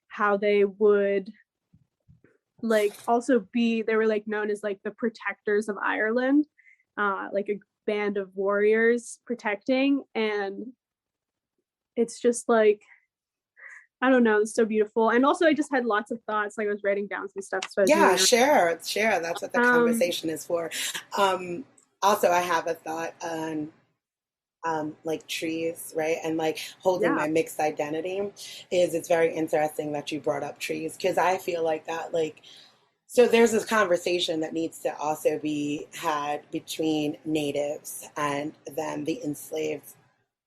how they would like also be, they were like known as like the protectors of Ireland, like a band of warriors protecting. And it's just like, I don't know, it's so beautiful. And also I just had lots of thoughts, like I was writing down some stuff, so I was Yeah, moving around. share. That's what the um conversation is for. Um, Also, I have a thought on like trees, right? And like holding yeah. my mixed identity is it's very interesting that you brought up trees because I feel like that, like, so there's this conversation that needs to also be had between natives and then the enslaved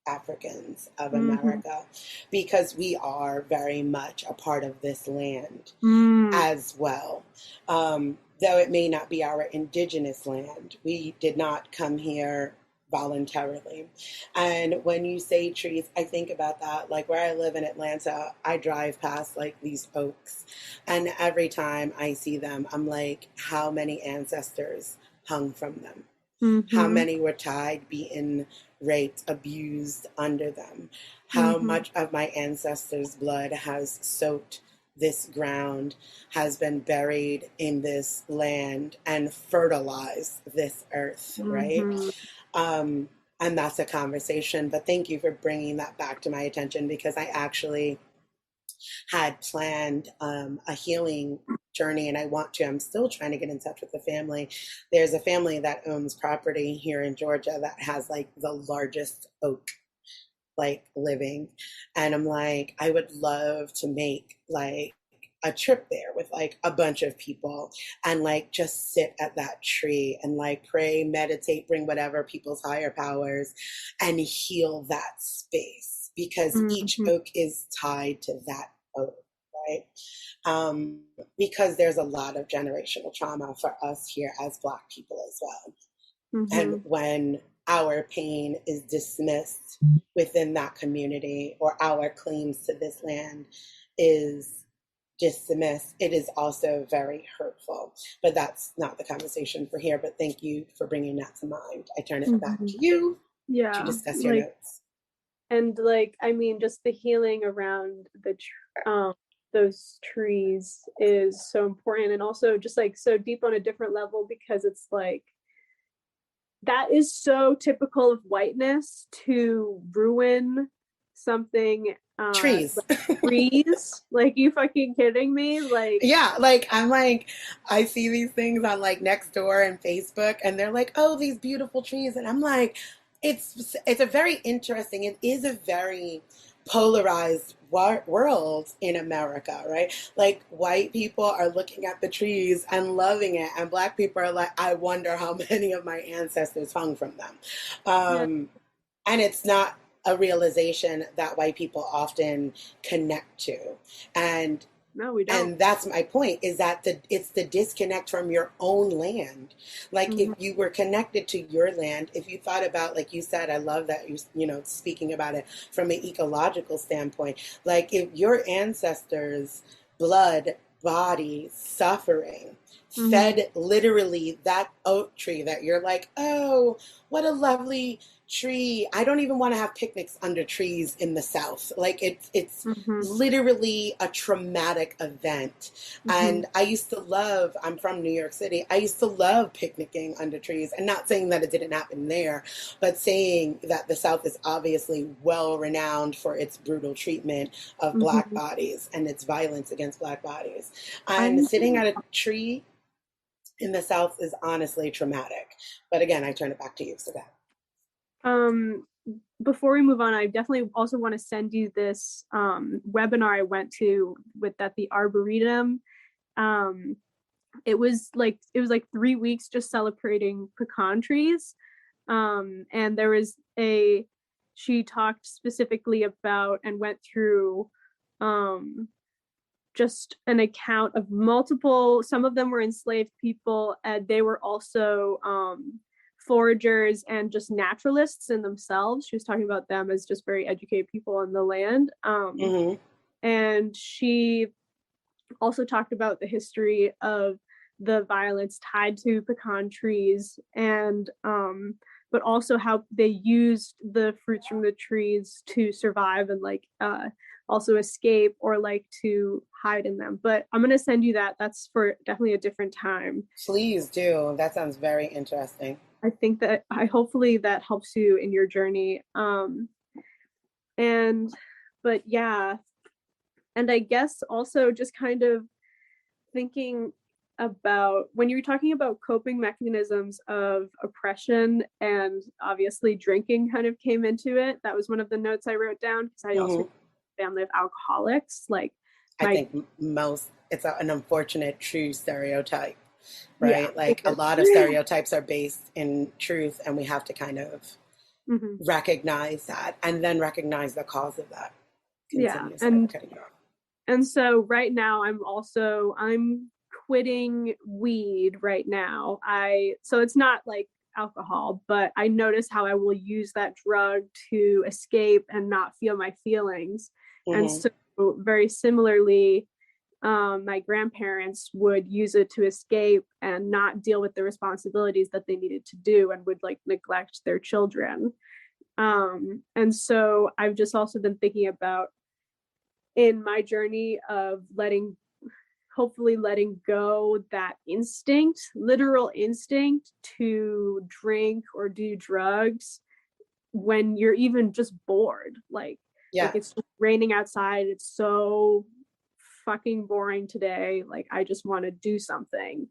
Africans of Mm-hmm. America because we are very much a part of this land Mm. as well. Though it may not be our indigenous land, we did not come here voluntarily. And when you say trees, I think about that. Like where I live in Atlanta, I drive past like these oaks, and every time I see them, I'm like, how many ancestors hung from them? How Mm-hmm. many were tied, beaten, raped, abused under them? How Mm-hmm. much of my ancestors' blood has soaked this ground, has been buried in this land, and fertilized this earth, right? Mm-hmm. Um, and that's a conversation. But thank you for bringing that back to my attention because I actually had planned a healing journey and I want to. I'm still trying to get in touch with the family. There's a family that owns property here in Georgia that has like the largest oak like living. And I'm like, I would love to make like a trip there with like a bunch of people and like just sit at that tree and like pray, meditate, bring whatever people's higher powers and heal that space because each Mm-hmm. oak is tied to that oak, right? Because there's a lot of generational trauma for us here as Black people as well. And Mm-hmm. when our pain is dismissed within that community or our claims to this land is dismissed, it is also very hurtful. But that's not the conversation for here. But thank you for bringing that to mind. I turn it back Mm-hmm. to you to Yeah, discuss your like, notes. and like I mean just the healing around those trees is so important, and also just like so deep on a different level because it's like that is so typical of whiteness to ruin something Trees. like trees. Like, you fucking kidding me? Like, Yeah, like I'm like I see these things on like Nextdoor and Facebook and they're like, "Oh, these beautiful trees." And I'm like, it's a very interesting, it is a very polarized world in America, right? Like white people are looking at the trees and loving it and Black people are like, "I wonder how many of my ancestors hung from them." yeah, Um and it's not a realization that white people often connect to. And no, we don't. that's my point is that it's the disconnect from your own land. Like if Mm-hmm. you were connected to your land, if you thought about, like you said, I love that you know, speaking about it from an ecological standpoint, like if your ancestors blood, body, suffering Mm-hmm. fed literally that oak tree that you're like, oh, what a lovely tree. I don't even want to have picnics under trees in the South. Like it's Mm-hmm. literally a traumatic event. Mm-hmm. And I used to love, I'm from New York City. I used to love picnicking under trees, and not saying that it didn't happen there, but saying that the South is obviously well renowned for its brutal treatment of Black Mm-hmm. bodies and its violence against Black bodies. I And sitting know. at a tree in the South is honestly traumatic. But again, I turn it back to you. So that. Um, before we move on, I definitely also want to send you this webinar I went to with at the Arboretum. Um, it was like 3 weeks just celebrating pecan trees. And there was she talked specifically about and went through just an account of multiple, some of them were enslaved people, and they were also foragers and just naturalists in themselves. She was talking about them as just very educated people on the land. Mm-hmm. And she also talked about the history of the violence tied to pecan trees, and but also how they used the fruits from the trees to survive and like also escape or like to hide in them. But I'm going to send you that. That's for definitely a different time. Please do. That sounds very interesting. I think that I hopefully that helps you in your journey. And but yeah, and I guess also just kind of thinking about when you were talking about coping mechanisms of oppression, and obviously drinking kind of came into it. That was one of the notes I wrote down because I also Mm-hmm. family of alcoholics. Like I my think most, it's an unfortunate true stereotype, yeah, right? it Like a lot of is. stereotypes are based in truth, and we have to kind of Mhm. recognize that and then recognize the cause of that. Yeah, Continue. Sorry for cutting you off. and so right now I'm quitting weed right now. So it's not like alcohol, but I notice how I will use that drug to escape and not feel my feelings. And Mm-hmm. so very similarly, my grandparents would use it to escape and not deal with the responsibilities that they needed to do, and would like neglect their children. And so I've just also been thinking about in my journey of hopefully letting go that instinct, literal instinct to drink or do drugs when you're even just bored. Like Yeah, it's just raining outside. It's so fucking boring today. Like I just want to do something.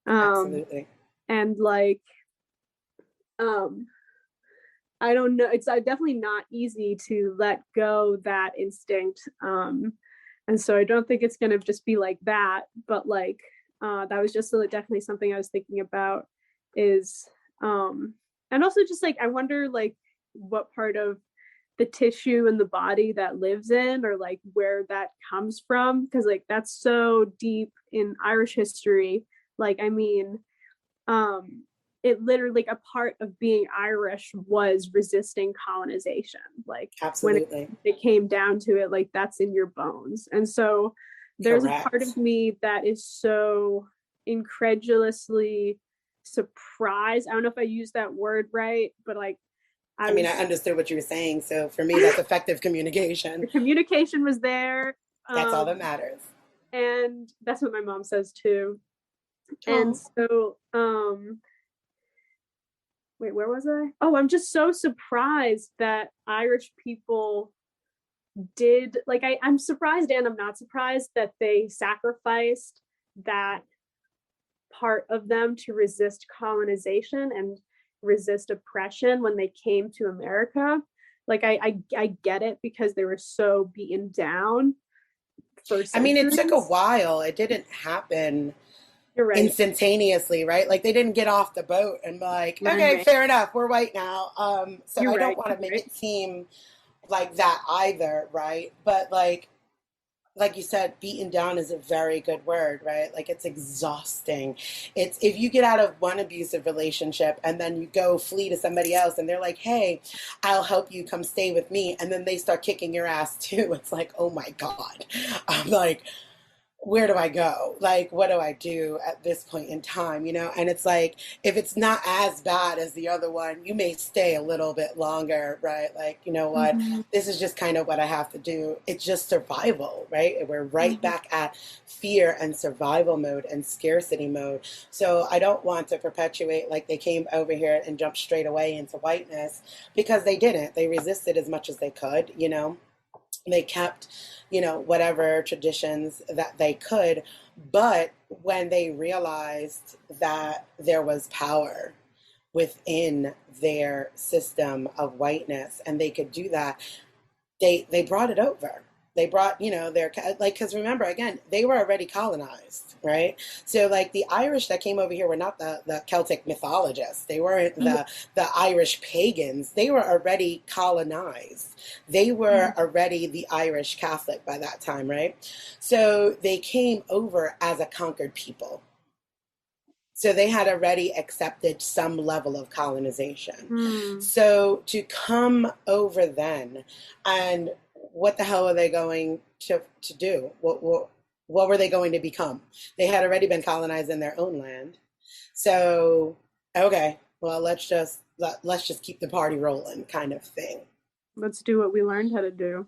Um absolutely. and like um I don't know. It's definitely not easy to let go that instinct. And so I don't think it's going to just be like that. But like, that was just definitely something I was thinking about is, and also just like, I wonder like what part of the tissue in the body that lives in, or like where that comes from. Cause like, that's so deep in Irish history. Like, I mean, um it literally, like a part of being Irish was resisting colonization. Like when Absolutely. it came down to it, like that's in your bones. And so there's a part Correct. of me that is so incredulously surprised. I don't know if I used that word right, but like I I mean, I was understood what you were saying. So for me, that's effective communication. the communication was there. That's all that um matters. and that's what my mom says too. And Oh, so wait, where was I? Oh, I'm just so surprised that Irish people did, like, I'm surprised and I'm not surprised that they sacrificed that part of them to resist colonization and resist oppression when they came to America. Like I get it because they were so beaten down for I mean, it took a centuries. while. It didn't happen You're right. instantaneously, right? Like they didn't get off the boat and be like, okay, Right. fair enough, we're white now. So You're I don't right. want You're to make right. it seem like that either, right? But like you said, beaten down is a very good word, right? Like it's exhausting. It's if you get out of one abusive relationship and then you go flee to somebody else and they're like, hey, I'll help you, come stay with me. And then they start kicking your ass too. It's like, oh my God. I'm like, where do I go? Like, what do I do at this point in time, you know? And it's like, if it's not as bad as the other one, you may stay a little bit longer, right? Like, you know what? Mm-hmm. This is just kind of what I have to do. It's just survival, right? And we're right Mm-hmm. back at fear and survival mode and scarcity mode. So I don't want to perpetuate like they came over here and jumped straight away into whiteness, because they didn't. They resisted as much as they could, you know? They kept, you know, whatever traditions that they could. But when they realized that there was power within their system of whiteness and they could do that, they brought it over. They brought, you know, their, like, because remember, again, they were already colonized, right? So like the Irish that came over here were not the Celtic mythologists. They weren't the Irish pagans. They were already colonized. They were already the Irish Catholic by that time, right? So they came over as a conquered people. So they had already accepted some level of colonization. Mm-hmm. So to come over then, and what the hell are they going to do? What were they going to become? They had already been colonized in their own land. So okay, well let's just keep the party rolling, kind of thing. Let's do what we learned how to do.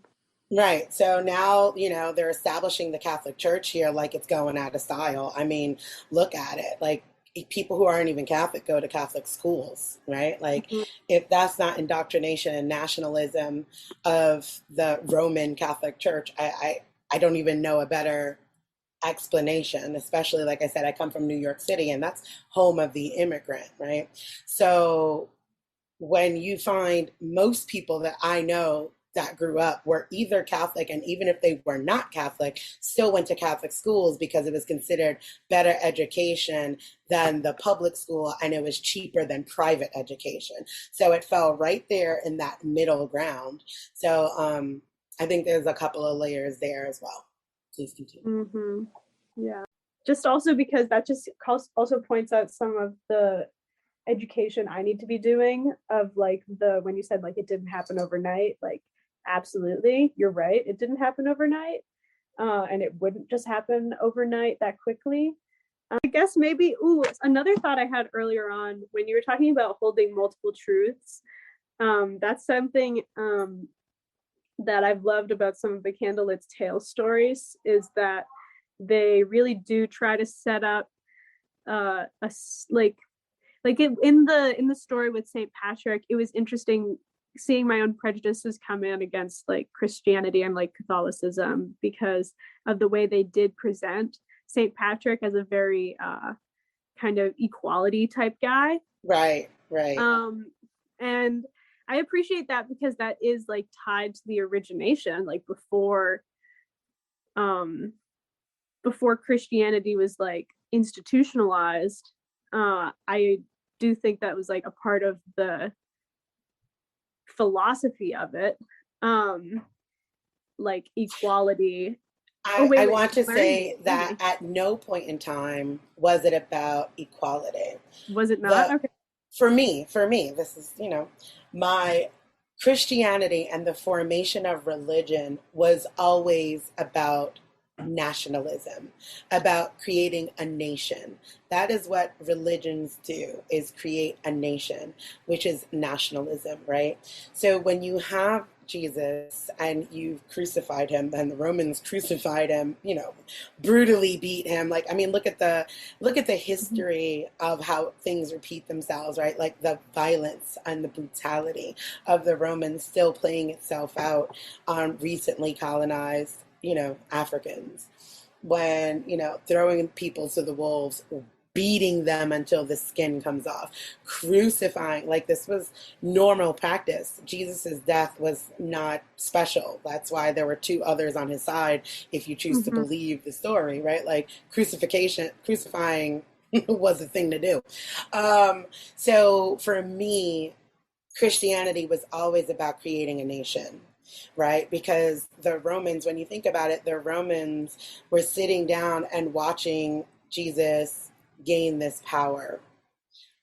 Right. So now, you know, they're establishing the Catholic Church here like it's going out of style. I mean, look at it. Like people who aren't even Catholic go to Catholic schools, right? Like Mhm. if that's not indoctrination and nationalism of the Roman Catholic Church, I don't even know a better explanation, especially like I said, I come from New York City and that's home of the immigrant, right? So when you find most people that I know that grew up were either Catholic, and even if they were not Catholic, still went to Catholic schools because it was considered better education than the public school and it was cheaper than private education. So it fell right there in that middle ground. So I think there's a couple of layers there as well. Please continue. Mm-hmm. Yeah. Just also because that just also points out some of the education I need to be doing of like the when you said like it didn't happen overnight, like absolutely, you're right. It didn't happen overnight. And it wouldn't just happen overnight that quickly. I guess maybe another thought I had earlier on when you were talking about holding multiple truths. That's something that I've loved about some of the Candlelit Tale stories is that they really do try to set up a like in the story with St. Patrick, it was interesting seeing my own prejudices come in against like Christianity and like Catholicism because of the way they did present St. Patrick as a very kind of equality type guy. Right, right. And I appreciate that because that is like tied to the origination, like um before Christianity was like institutionalized. I do think that was like a part of the philosophy of it, um like equality. Oh I wait, want to learning say that maybe. at no point in time was it about equality. Was it not? The Okay. for me, this is, you know, my Christianity and the formation of religion was always about nationalism, about creating a nation. That is what religions do, is create a nation, which is nationalism, right? So when you have Jesus and you've crucified him, and the Romans crucified him, you know, brutally beat him. Like, I mean, look at the Mhm. history of how things repeat themselves, right? Like the violence and the brutality of the Romans still playing itself out on recently colonized, you know, Africans, when, you know, throwing people to the wolves, beating them until the skin comes off, crucifying, like this was normal practice. Jesus's death was not special. That's why there were two others on his side, if you choose to Mhm. believe the story, right? Like crucifying was a thing to do. So for me, Christianity was always about creating a nation, right? Because the Romans, when you think about it, the Romans were sitting down and watching Jesus gain this power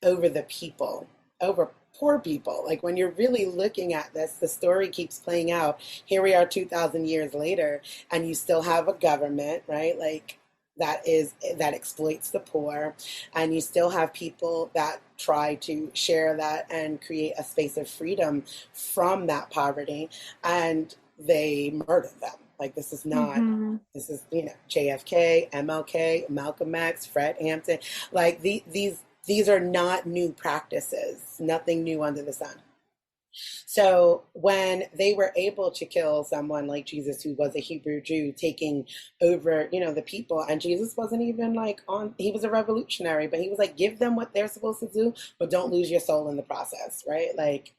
over the people, over poor people. Like when you're really looking at this, the story keeps playing out. Here we are 2,000 years later, and you still have a government, right? Like that exploits the poor, and you still have people that try to share that and create a space of freedom from that poverty, and they murder them. Like, this is not, Mm-hmm. this is, JFK, MLK, Malcolm X, Fred Hampton. Like, these are not new practices, nothing new under the sun. So when they were able to kill someone like Jesus, who was a Hebrew Jew, taking over, the people, and Jesus wasn't even like he was a revolutionary, but he was like, give them what they're supposed to do, but don't lose your soul in the process, right? Like,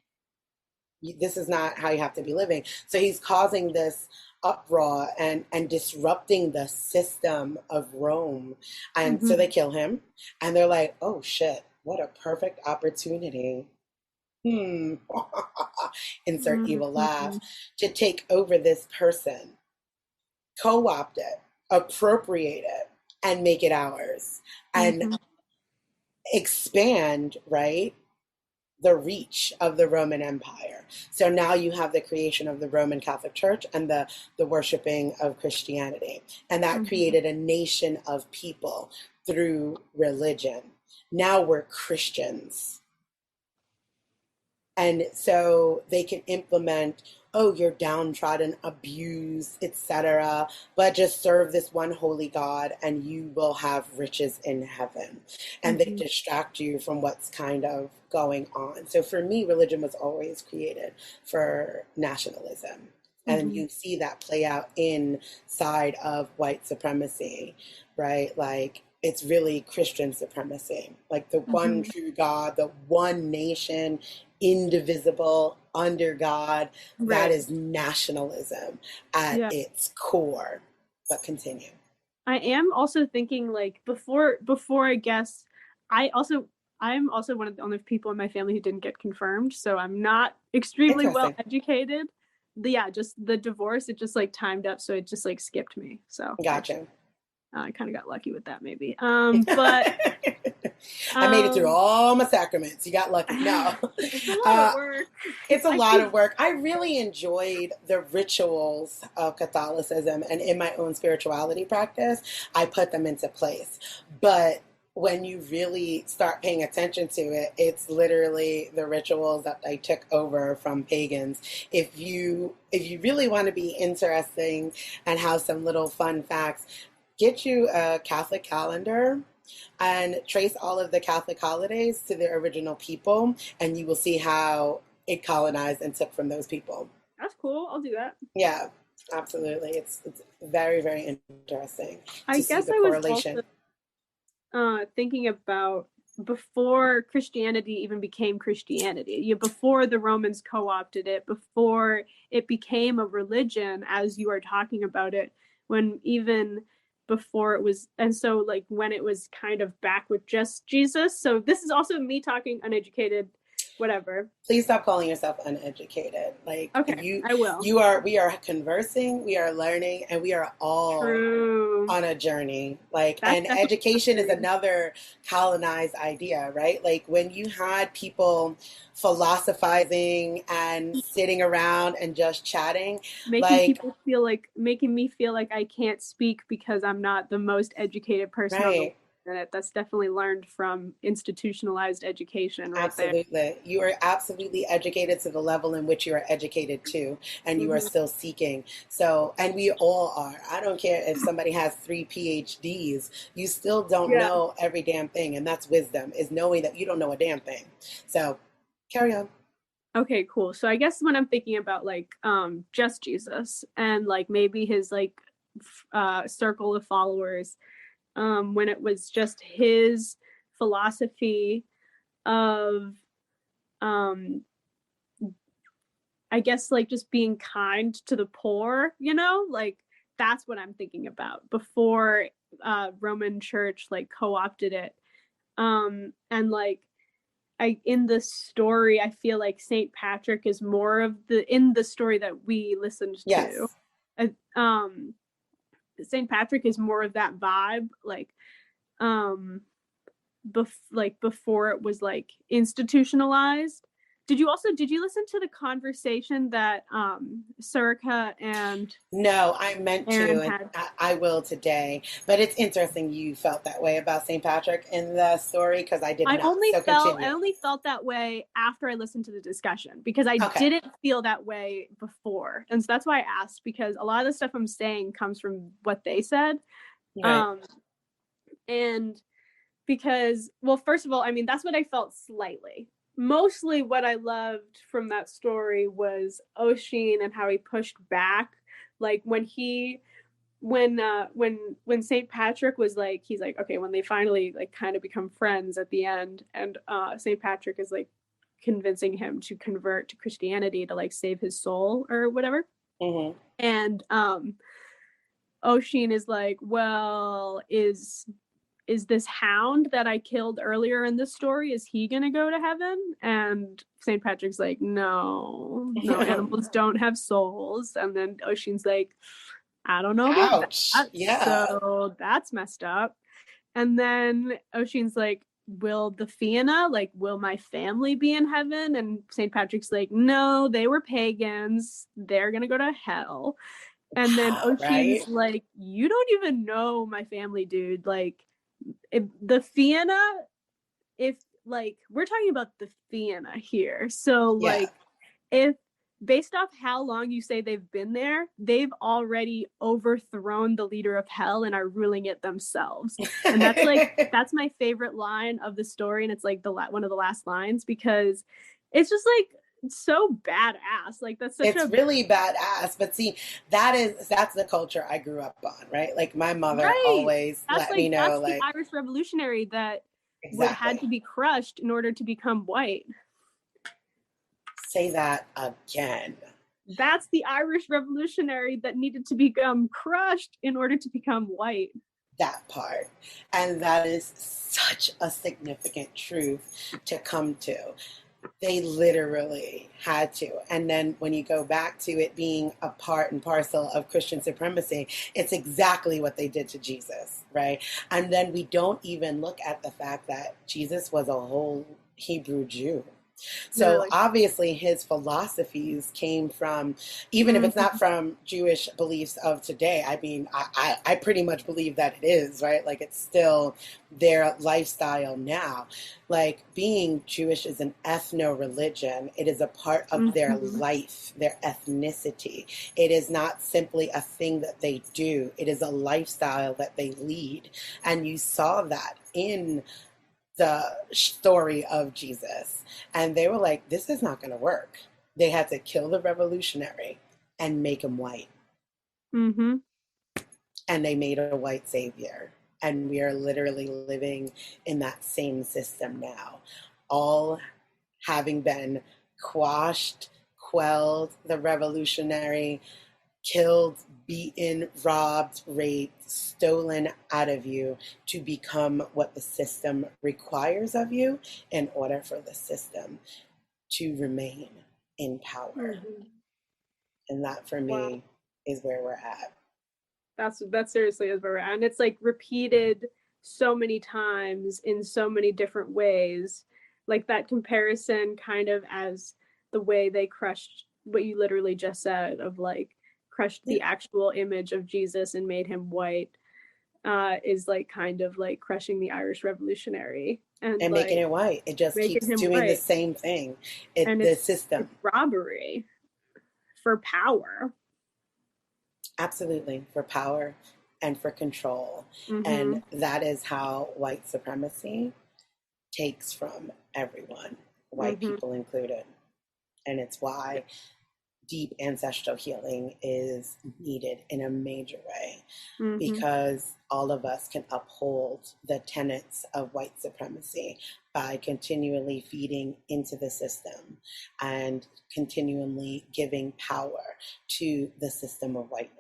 this is not how you have to be living. So he's causing this uproar and disrupting the system of Rome. And so Mm-hmm. they kill him, and they're like, oh shit, what a perfect opportunity. Hmm. Insert evil laugh, Mm-hmm. to take over this person, co-opt it, appropriate it, and make it ours, and Mm-hmm. expand, right, the reach of the Roman Empire. So now you have the creation of the Roman Catholic Church and the worshiping of Christianity. And that Mm-hmm. created a nation of people through religion. Now we're Christians. And so they can implement, oh, you're downtrodden, abused, etc., but just serve this one holy God and you will have riches in heaven. And they Mm-hmm. distract you from what's kind of going on. So for me, religion was always created for nationalism. And Mm-hmm. you see that play out inside of white supremacy, right? Like, it's really Christian supremacy, like the one Mm-hmm. true God, the one nation, indivisible, under God. That Right. is nationalism at Yeah. its core. But continue. I am also thinking, like, before I guess, I'm also one of the only people in my family who didn't get confirmed, so I'm not extremely well Interesting. educated. Yeah, just the divorce, it just like timed up, so it just like skipped me. So Gotcha. I kind of got lucky with that, maybe. But I made it through um, all my sacraments. You got lucky. No, it's a lot of uh, work. it's a I lot of keep. work. I really enjoyed the rituals of Catholicism, and in my own spirituality practice, I put them into place. But when you really start paying attention to it, it's literally the rituals that I took over from pagans. If you really want to be interesting and have some little fun facts, get you a Catholic calendar and trace all of the Catholic holidays to their original people, and you will see how it colonized and took from those people. That's cool. I'll do that. Yeah, absolutely. It's very, very interesting I to see guess the I was also correlation. thinking about before Christianity even became Christianity, before the Romans co-opted it, before it became a religion, as you are talking about it, when even before it was, and so like when it was kind of back with just Jesus. So this is also me talking uneducated, whatever. Please stop calling yourself uneducated. Like, Okay, I will. we are conversing, we are learning, and we are all True. on a journey. Like, That's and definitely education is true. another colonized idea, right? Like, when you had people philosophizing and sitting around and just chatting, like, Making me feel like I can't speak because I'm not the most educated person on the right. planet. That's definitely learned from institutionalized education right there. Absolutely. You are absolutely educated to the level in which you are educated to, and you are Hmm. still seeking. So, and we all are. I don't care if somebody has 3 PhDs, you still don't Yeah. know every damn thing. And that's wisdom, is knowing that you don't know a damn thing. So, carry on. Okay, cool. So I guess when I'm thinking about like just Jesus and like maybe his like circle of followers, when it was just his philosophy of um I guess like just being kind to the poor, like that's what I'm thinking about before Roman Church like co-opted it. And like I in the story, I feel like St. Patrick is more of in the story that we listened to. Yes. Uh, um St. Patrick is more of that vibe, like like before it was like institutionalized. did you listen to the conversation that Surika and No, I meant Aaron to, and had? I will today. But it's interesting you felt that way about St. Patrick in the story because I did not. So I continue. only felt that way after I listened to the discussion, because I Okay. didn't feel that way before. And so that's why I asked, because a lot of the stuff I'm saying comes from what they said. Right. And because, well, first of all, I mean, that's what I felt slightly. Mostly what I loved from that story was Osin and how he pushed back. Like when St. Patrick was like, he's like, okay, when they finally like kind of become friends at the end, and St. Patrick is like convincing him to convert to Christianity to like save his soul or whatever. Mm-hmm. And Osin is like, well, is this hound that I killed earlier in the story, is he gonna go to heaven? And St. Patrick's like, no, animals don't have souls. And then Ocean's like, I don't know about Ouch. that. Yeah. So that's messed up. And then Ocean's like, will the Fianna, like, will my family be in heaven? And St. Patrick's like, no, they were pagans. They're gonna go to hell. And then Ocean's like, you don't even know my family, dude. Like, if the Fianna, if like, we're talking about the Fianna here. So like, if based off how long you say they've been there, they've already overthrown the leader of hell and are ruling it themselves. And that's like, that's my favorite line of the story. And it's like one of the last lines, because it's just like, so badass. Like that's such really badass. But see, that's the culture I grew up on, right? Like my mother always let me know, that's like, the Irish Revolutionary that had to be crushed in order to become white. Say that again. That's the Irish Revolutionary that needed to become crushed in order to become white. That part. And that is such a significant truth to come to. They literally had to. And then when you go back to it being a part and parcel of Christian supremacy, it's exactly what they did to Jesus, right? And then we don't even look at the fact that Jesus was a whole Hebrew Jew. So obviously his philosophies came from, even if it's not from Jewish beliefs of today, I mean, I pretty much believe that it is, right? Like it's still their lifestyle now. Like being Jewish is an ethno-religion. It is a part of their life, their ethnicity. It is not simply a thing that they do. It is a lifestyle that they lead. And you saw that in the story of Jesus. And they were like, this is not going to work. They had to kill the revolutionary and make him white. Mm-hmm. And they made a white savior. And we are literally living in that same system now. All having been quashed, quelled, the revolutionary, killed, beaten, robbed, raped, stolen out of you to become what the system requires of you in order for the system to remain in power. And that for me is where we're at. That seriously is where we're at. And it's like repeated so many times in so many different ways. Like that comparison kind of as the way they crushed what you literally just said of like crushed the actual image of Jesus and made him white, is like kind of like crushing the Irish Revolutionary and like, making it white. It just keeps doing the same thing. The system. It's robbery for power. Absolutely, for power and for control. And that is how white supremacy takes from everyone, white people included. And it's why deep ancestral healing is needed in a major way, because all of us can uphold the tenets of white supremacy by continually feeding into the system and continually giving power to the system of whiteness.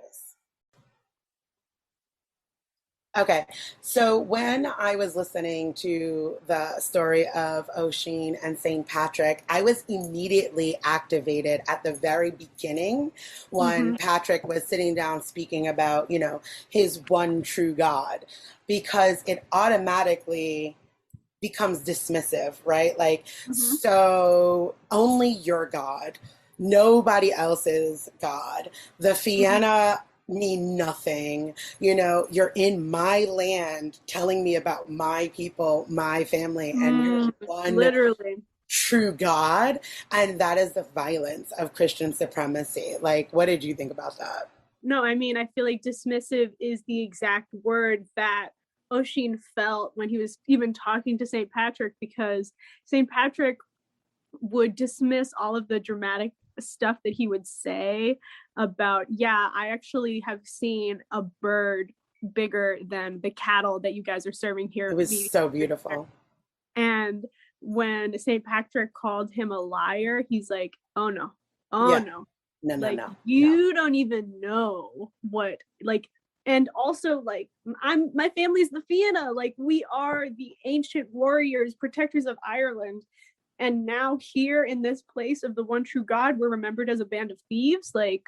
Okay, so when I was listening to the story of Osin and St. Patrick, I was immediately activated at the very beginning when Patrick was sitting down speaking about, his one true God, because it automatically becomes dismissive, right? Like, Mm-hmm. so only your God, nobody else's God. The Mm-hmm. Fianna mean nothing. You know, you're in my land telling me about my people, my family, and your one Literally. true God. And that is the violence of Christian supremacy. Like, what did you think about that? No, I mean, I feel like dismissive is the exact word that Oisin felt when he was even talking to St. Patrick, because St. Patrick would dismiss all of the dramatic stuff that he would say about, yeah, I actually have seen a bird bigger than the cattle that you guys are serving It here. was so beautiful. And when St. Patrick called him a liar, he's like, oh no, oh Yeah. no, No, no, like no, no. you don't even know what, like, and also like my family's the Fianna, like we are the ancient warriors, protectors of Ireland, and now here in this place of the one true God, we're remembered as a band of thieves. Like,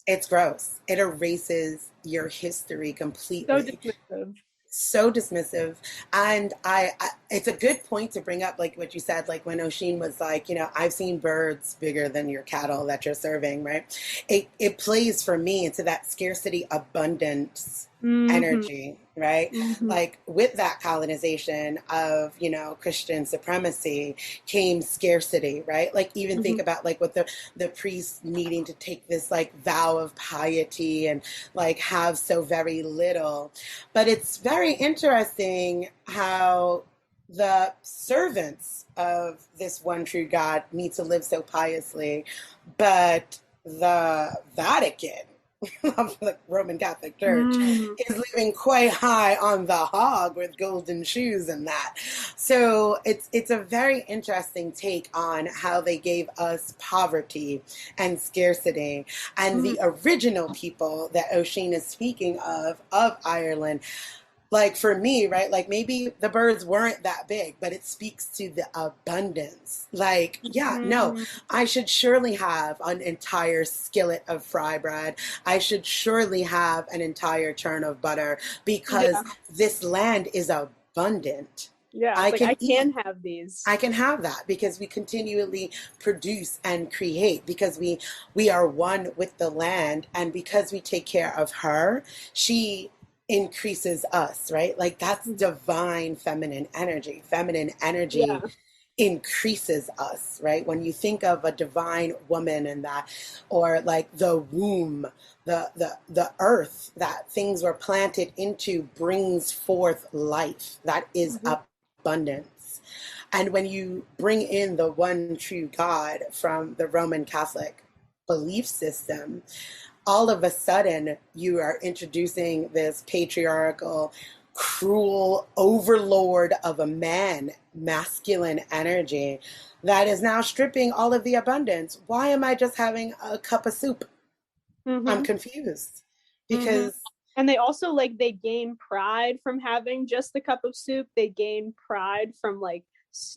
It's gross. It erases your history so completely. dismissive. So dismissive. And it's a good point to bring up, like what you said, like when Oisin was like, you know, I've seen birds bigger than your cattle that you're serving, right? It plays for me into that scarcity abundance Mm-hmm. energy, right? Mm-hmm. Like with that colonization of, you know, Christian supremacy came scarcity, right? Like even Mm-hmm. think about like with the priests needing to take this like vow of piety and like have so very little. But it's very interesting how the servants of this one true God need to live so piously, but the Vatican of the Roman Catholic Church Mm-hmm. is living quite high on the hog with golden shoes and that. So it's a very interesting take on how they gave us poverty and scarcity. And Mm-hmm. the original people that Oisin is speaking of Ireland, like for me, right? Like maybe the birds weren't that big, but it speaks to the abundance. Like, yeah, no, Mm-hmm. I should surely have an entire skillet of fry bread. I should surely have an entire churn of butter because Yeah. this land is abundant. Yeah, it's I like can I eat. can have these. I can have that because we continually produce and create because we are one with the land, and because we take care of her, she increases us, right? Like that's divine feminine energy. Feminine energy Yeah. increases us, right? When you think of a divine woman and that, or like the womb, the earth that things were planted into brings forth life. That is Mm-hmm. abundance. And when you bring in the one true God from the Roman Catholic belief system, all of a sudden you are introducing this patriarchal, cruel overlord of a man, masculine energy that is now stripping all of the abundance. Why am I just having a cup of soup? I'm Mm-hmm. confused Mm-hmm. because, And they also like they gain pride from having just the cup of soup. They gain pride from like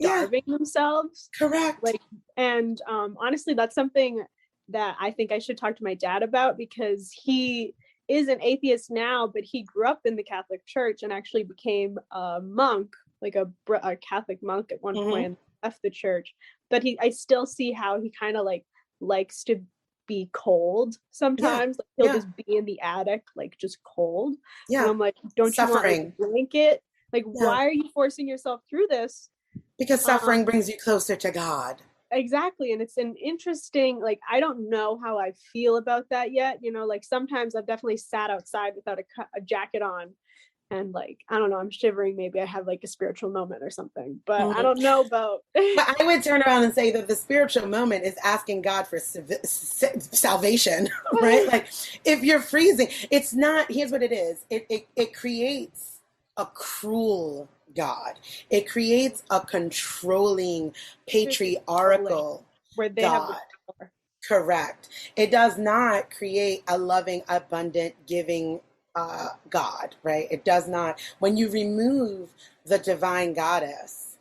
yeah, starving themselves. correct. Like, and honestly, that's something that I think I should talk to my dad about, because he is an atheist now, but he grew up in the Catholic Church and actually became a monk, like a Catholic monk at one point, Mm-hmm. and left the church. But I still see how he kind of like likes to be cold Yeah, sometimes. Like he'll yeah, just be in the attic, like just cold. And yeah. I'm like, don't you want like Suffering. a blanket? Like, Yeah, why are you forcing yourself through this? because Um, suffering brings you closer to God. exactly. And it's an interesting, like, I don't know how I feel about that yet. You know, like sometimes I've definitely sat outside without a jacket on, and like, I don't know, I'm shivering. Maybe I have like a spiritual moment or something, but I Mm. don't know about. But I would turn around and say that the spiritual moment is asking God for salvation, right? Like if you're freezing, it's not, here's what it is. It creates a cruel God. It creates a controlling Controlling, patriarchal where they have the God. power. Correct. It does not create a loving, abundant, giving God, right? It does not. When you remove the divine goddess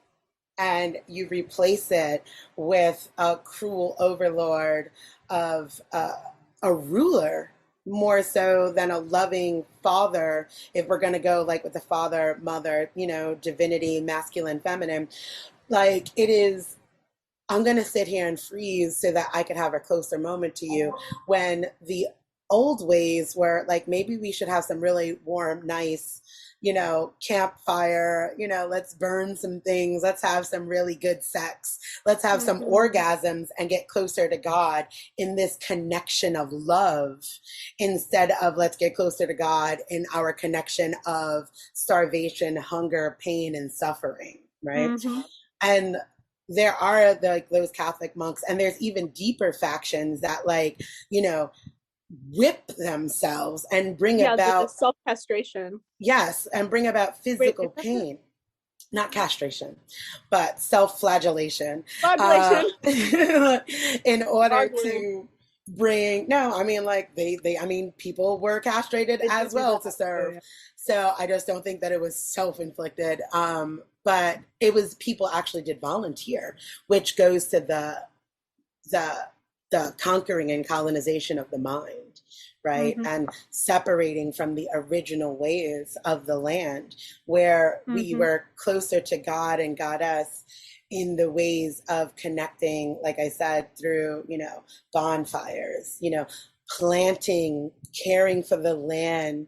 and you replace it with a cruel overlord of a ruler, more so than a loving father, if we're going to go like with the father, mother, divinity, masculine, feminine, like it is, I'm going to sit here and freeze so that I could have a closer moment to you, when the old ways were like, maybe we should have some really warm, nice, campfire, let's burn some things. Let's have some really good sex. Let's have some orgasms and get closer to God in this connection of love, instead of let's get closer to God in our connection of starvation, hunger, pain, and suffering, right? And there are those Catholic monks, and there's even deeper factions that whip themselves and bring about self-castration. Yes, and bring about physical pain. Not castration, but self-flagellation. In order to bring, no, I mean, like people were castrated as well to serve. So I just don't think that it was self-inflicted. But it was, people actually did volunteer, which goes to the conquering and colonization of the mind, right? And separating from the original ways of the land, where we were closer to God and Goddess in the ways of connecting, like I said, through, bonfires, planting, caring for the land,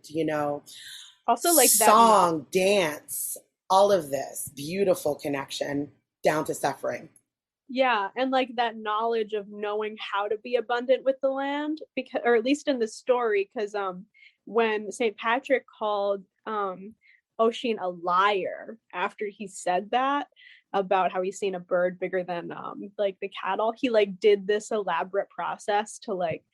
also like song, dance, all of this beautiful connection down to suffering. Yeah, and like that knowledge of knowing how to be abundant with the land, because, or at least in the story, because when St. Patrick called Oisin a liar after he said that about how he's seen a bird bigger than like the cattle, he like did this elaborate process to like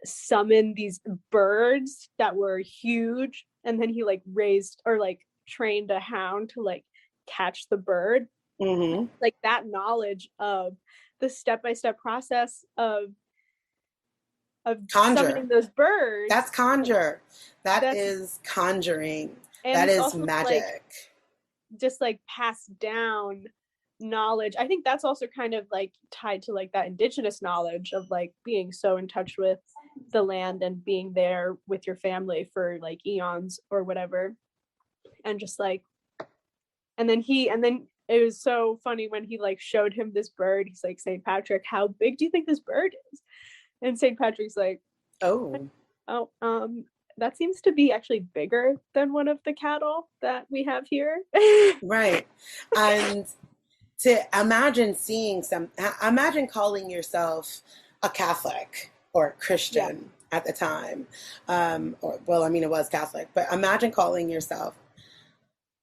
summon these birds that were huge, and then he like raised or like trained a hound to like catch the bird. Like that knowledge of the step-by-step process of summoning those birds. That's conjure. That's is conjuring. That is magic. Like, just like passed down knowledge. I think that's also kind of like tied to like that indigenous knowledge of like being so in touch with the land and being there with your family for like eons or whatever. And just like, and then it was so funny when he like showed him this bird. He's like, St. Patrick, how big do you think this bird is? And St. Patrick's like, that seems to be actually bigger than one of the cattle that we have here. Right. And to imagine imagine calling yourself a Catholic or Christian at the time. It was Catholic, but imagine calling yourself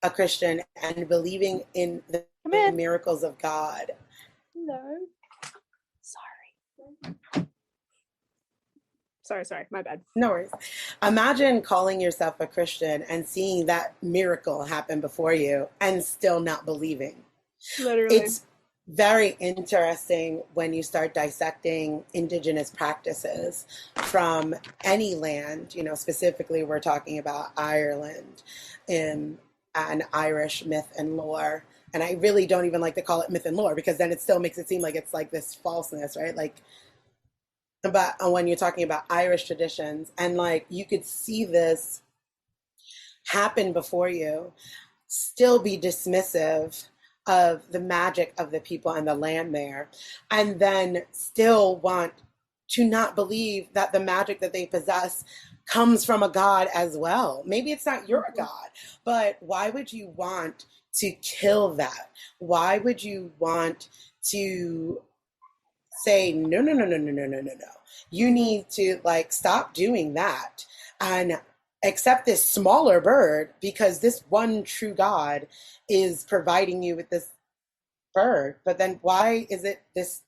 a Christian and believing in the miracles of God. No. Sorry, my bad. No worries. Imagine calling yourself a Christian and seeing that miracle happen before you and still not believing. Literally. It's very interesting when you start dissecting indigenous practices from any land. Specifically we're talking about Ireland and Irish myth and lore. And I really don't even like to call it myth and lore, because then it still makes it seem like it's like this falseness, right? Like, but when you're talking about Irish traditions, and like you could see this happen before you, still be dismissive of the magic of the people and the land there, and then still want to not believe that the magic that they possess comes from a God as well. Maybe it's not your God, but why would you want to kill that? Why would you want to say, no. You need to like stop doing that and accept this smaller bird, because this one true God is providing you with this bird. But then why is it this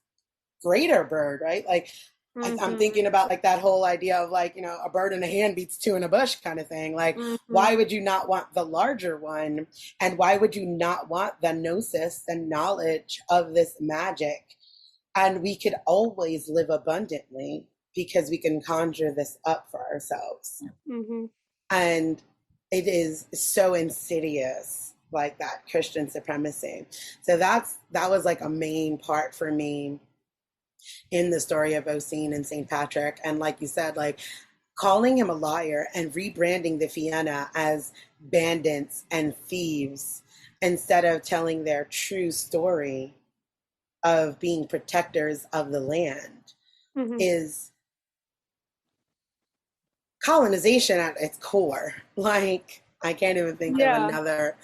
greater bird, right? Like, I'm thinking about like that whole idea of like, a bird in a hand beats two in a bush kind of thing. Like, why would you not want the larger one? And why would you not want the gnosis, the knowledge of this magic? And we could always live abundantly because we can conjure this up for ourselves. And it is so insidious, like that Christian supremacy. So that was like a main part for me in the story of Osin and St Patric. And like you said, like calling him a liar and rebranding the Fianna as bandits and thieves instead of telling their true story of being protectors of the land Mm-hmm. is colonization at its core. Like, I can't even think of Yeah. another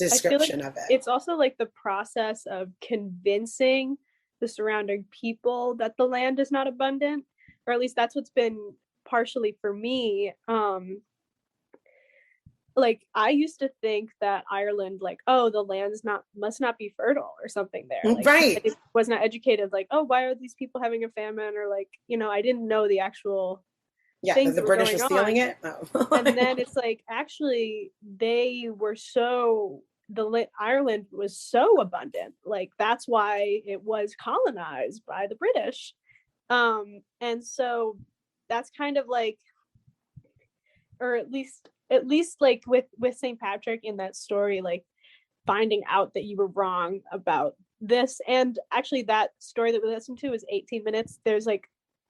I feel like description of it. it's also like the process of convincing the surrounding people that the land is not abundant, or at least that's what's been partially for me. Like I used to think that Ireland, like, oh, the land's not must not be fertile or something there. Like Right. I was not educated, like, oh, why are these people having a famine? Or like, I didn't know the actual Yeah, things the that were British are going stealing on. it. Oh. And then it's like actually they were so Ireland was so abundant, like that's why it was colonized by the British. And so that's kind of like, or at least like with St. Patrick in that story, like finding out that you were wrong about this. And actually that story that we listened to is 18 minutes. There's like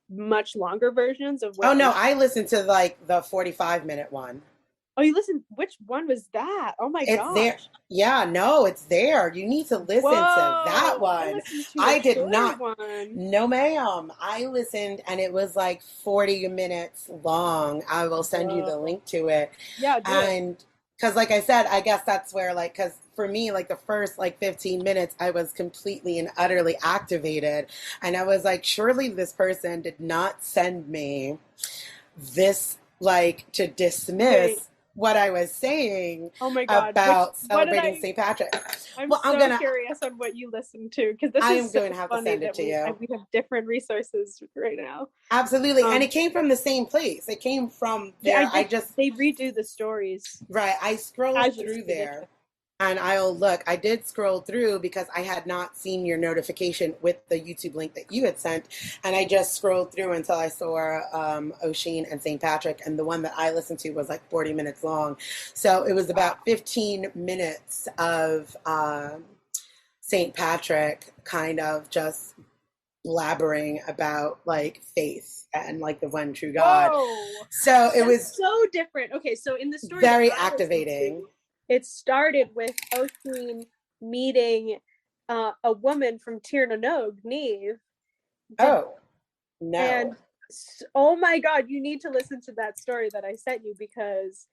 much longer versions of Oh what no, Ocean. I listened to like the 45-minute one. Oh, you listened? Which one was that? Oh my It's there. gosh. Yeah, no, it's there. You need to listen to that Whoa, I one. listened to I a did shorter not. one. No, ma'am. I listened and it was like 40 minutes long. I will send you the Whoa. link to it. Yeah, do it. And because, like I said, I guess that's where, like, because for me, like the first like 15 minutes, I was completely and utterly activated. And I was like, surely this person did not send me this, like, to Wait. dismiss what I was saying Oh my God. about What did celebrating St. Patrick. I'm Well, so curious on what you listened to, because this I is am so going to have to funny send it that to we you. we have different resources right now. Absolutely. And it came from the same place. It came from there. They redo the stories Right. I scrolled as is through tradition. there and I'll look. I did scroll through because I had not seen your notification with the YouTube link that you had sent. And I just scrolled through until I saw Oisin and St. Patrick. And the one that I listened to was like 40 minutes long. So it was Wow. about 15 minutes of St. Patrick kind of just blabbering about like faith and like the one true God. Whoa. So it That's was so different. Okay, so in the story that very I listened activating. to, it started with Oisin meeting a woman from Tirnanog, Neve. Oh, And no. oh my God, you need to listen to that story that I sent you, because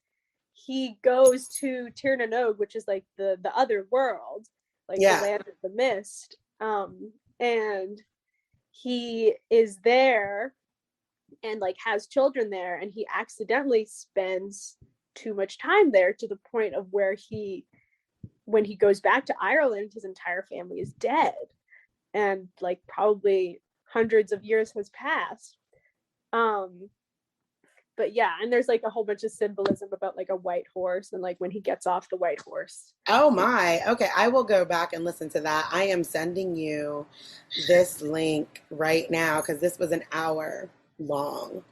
he goes to Tirnanog, which is like the other world, like the Yeah. land of the mist. And he is there and like has children there, and he accidentally spends too much time there to the point of where when he goes back to Ireland, his entire family is dead, and like probably hundreds of years has passed. But yeah, and there's like a whole bunch of symbolism about like a white horse and like when he gets off the white horse. Oh my. Okay, I will go back and listen to that. I am sending you this link right now because this was an hour long.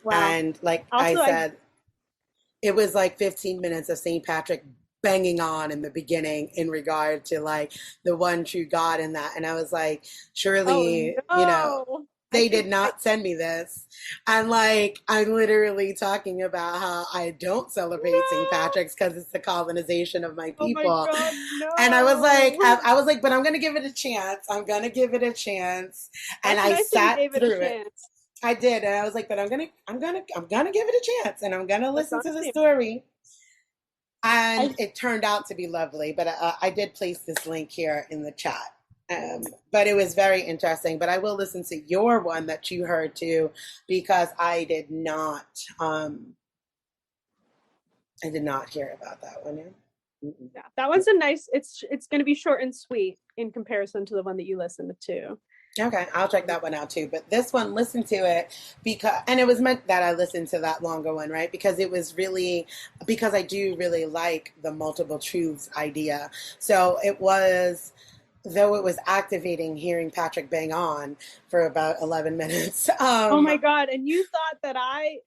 Wow. And like I Also, said, it was like 15 minutes of St. Patrick banging on in the beginning in regard to like the one true God in that. And I was like, oh surely, no, they did not send me this. And like, I'm literally talking about how I don't celebrate St. no. Patrick's because it's the colonization of my Oh my people. God, And I was like, no. I was like, but I'm going to give it a chance. I'm going to give it a chance. And That's I nice that you sat gave it a through it. chance. I did. And I was like, but I'm going to give it a chance and I'm going to That's listen to the honestly, story. I, And it turned out to be lovely. But I did place this link here in the chat. But it was very interesting. But I will listen to your one that you heard too, because I did not hear about that one. yeah, that one's a nice. It's going to be short and sweet in comparison to the one that you listened to. Okay, I'll check that one out too. But this one, listen to it because, and it was meant that I listened to that longer one, right? Because it was really, because I do really like the multiple truths idea. So it was, though it was activating hearing Patrick bang on for about 11 minutes. Oh my God. And you thought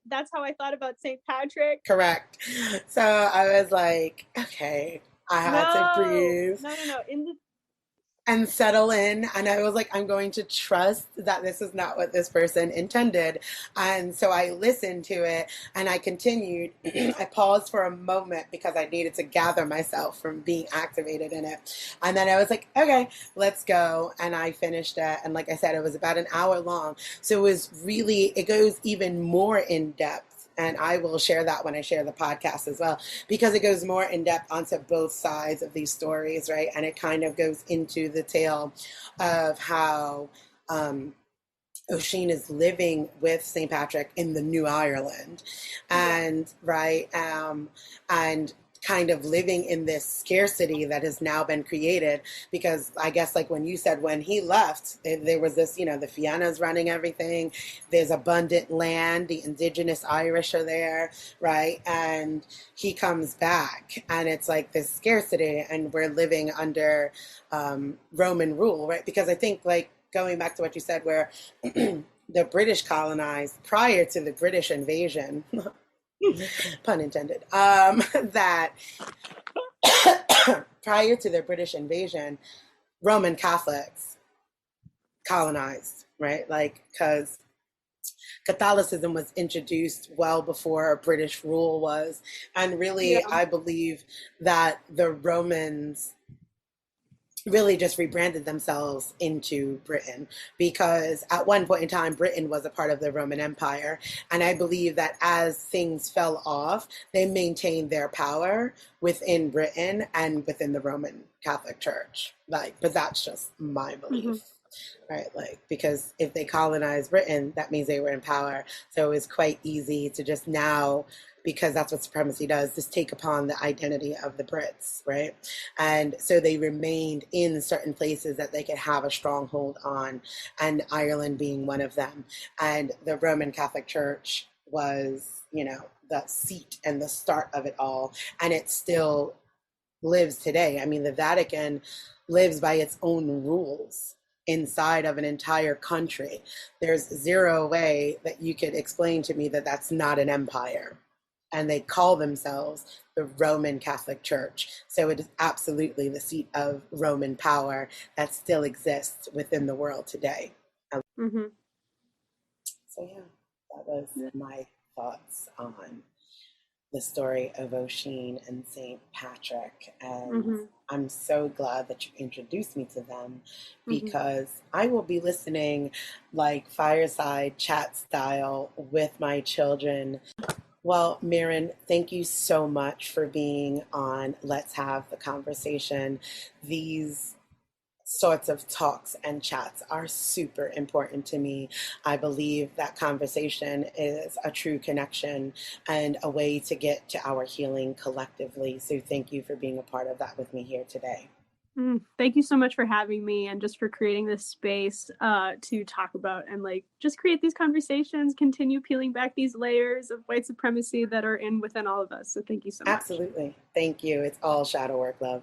that's how I thought about St. Patrick? Correct. So I was like, okay, I had to breathe. No. and settle in. And I was like, I'm going to trust that this is not what this person intended. And so I listened to it and I continued. I paused for a moment because I needed to gather myself from being activated in it. And then I was like, okay, let's go. And I finished it. And like I said, it was about an hour long. So it was really, it goes even more in depth. And I will share that when I share the podcast as well, because it goes more in depth onto both sides of these stories, right? And it kind of goes into the tale of how Oisin is living with St. Patrick in the New Ireland, and and kind of living in this scarcity that has now been created, because I guess like when you said when he left, there was this, the Fianna's running everything, there's abundant land, the indigenous Irish are there, right? And he comes back and it's like this scarcity and we're living under Roman rule, right? Because I think like going back to what you said where the British colonized prior to the British invasion, pun intended, that prior to the British invasion, Roman Catholics colonized, right? Like, because Catholicism was introduced well before British rule was. And really, I believe that the Romans really just rebranded themselves into Britain, because at one point in time, Britain was a part of the Roman Empire. And I believe that as things fell off, they maintained their power within Britain and within the Roman Catholic Church. But that's just my belief. Right, like, because if they colonized Britain, that means they were in power. So it was quite easy to just now, because that's what supremacy does, just take upon the identity of the Brits, right? And so they remained in certain places that they could have a stronghold on, and Ireland being one of them. And the Roman Catholic Church was, the seat and the start of it all. And it still lives today. I mean, the Vatican lives by its own rules inside of an entire country. There's zero way that you could explain to me that that's not an empire. And they call themselves the Roman Catholic Church. So it is absolutely the seat of Roman power that still exists within the world today. Mm-hmm. So yeah, that was my thoughts on the story of Oisin and St. Patrick. And I'm so glad that you introduced me to them, because I will be listening like fireside chat style with my children. Well, Mirren, thank you so much for being on Let's Have the Conversation. These sorts of talks and chats are super important to me. I believe that conversation is a true connection and a way to get to our healing collectively. So thank you for being a part of that with me here today. Thank you so much for having me, and just for creating this space to talk about and like just create these conversations, continue peeling back these layers of white supremacy that are within all of us. So thank you so much. Absolutely. Thank you. It's all shadow work, love.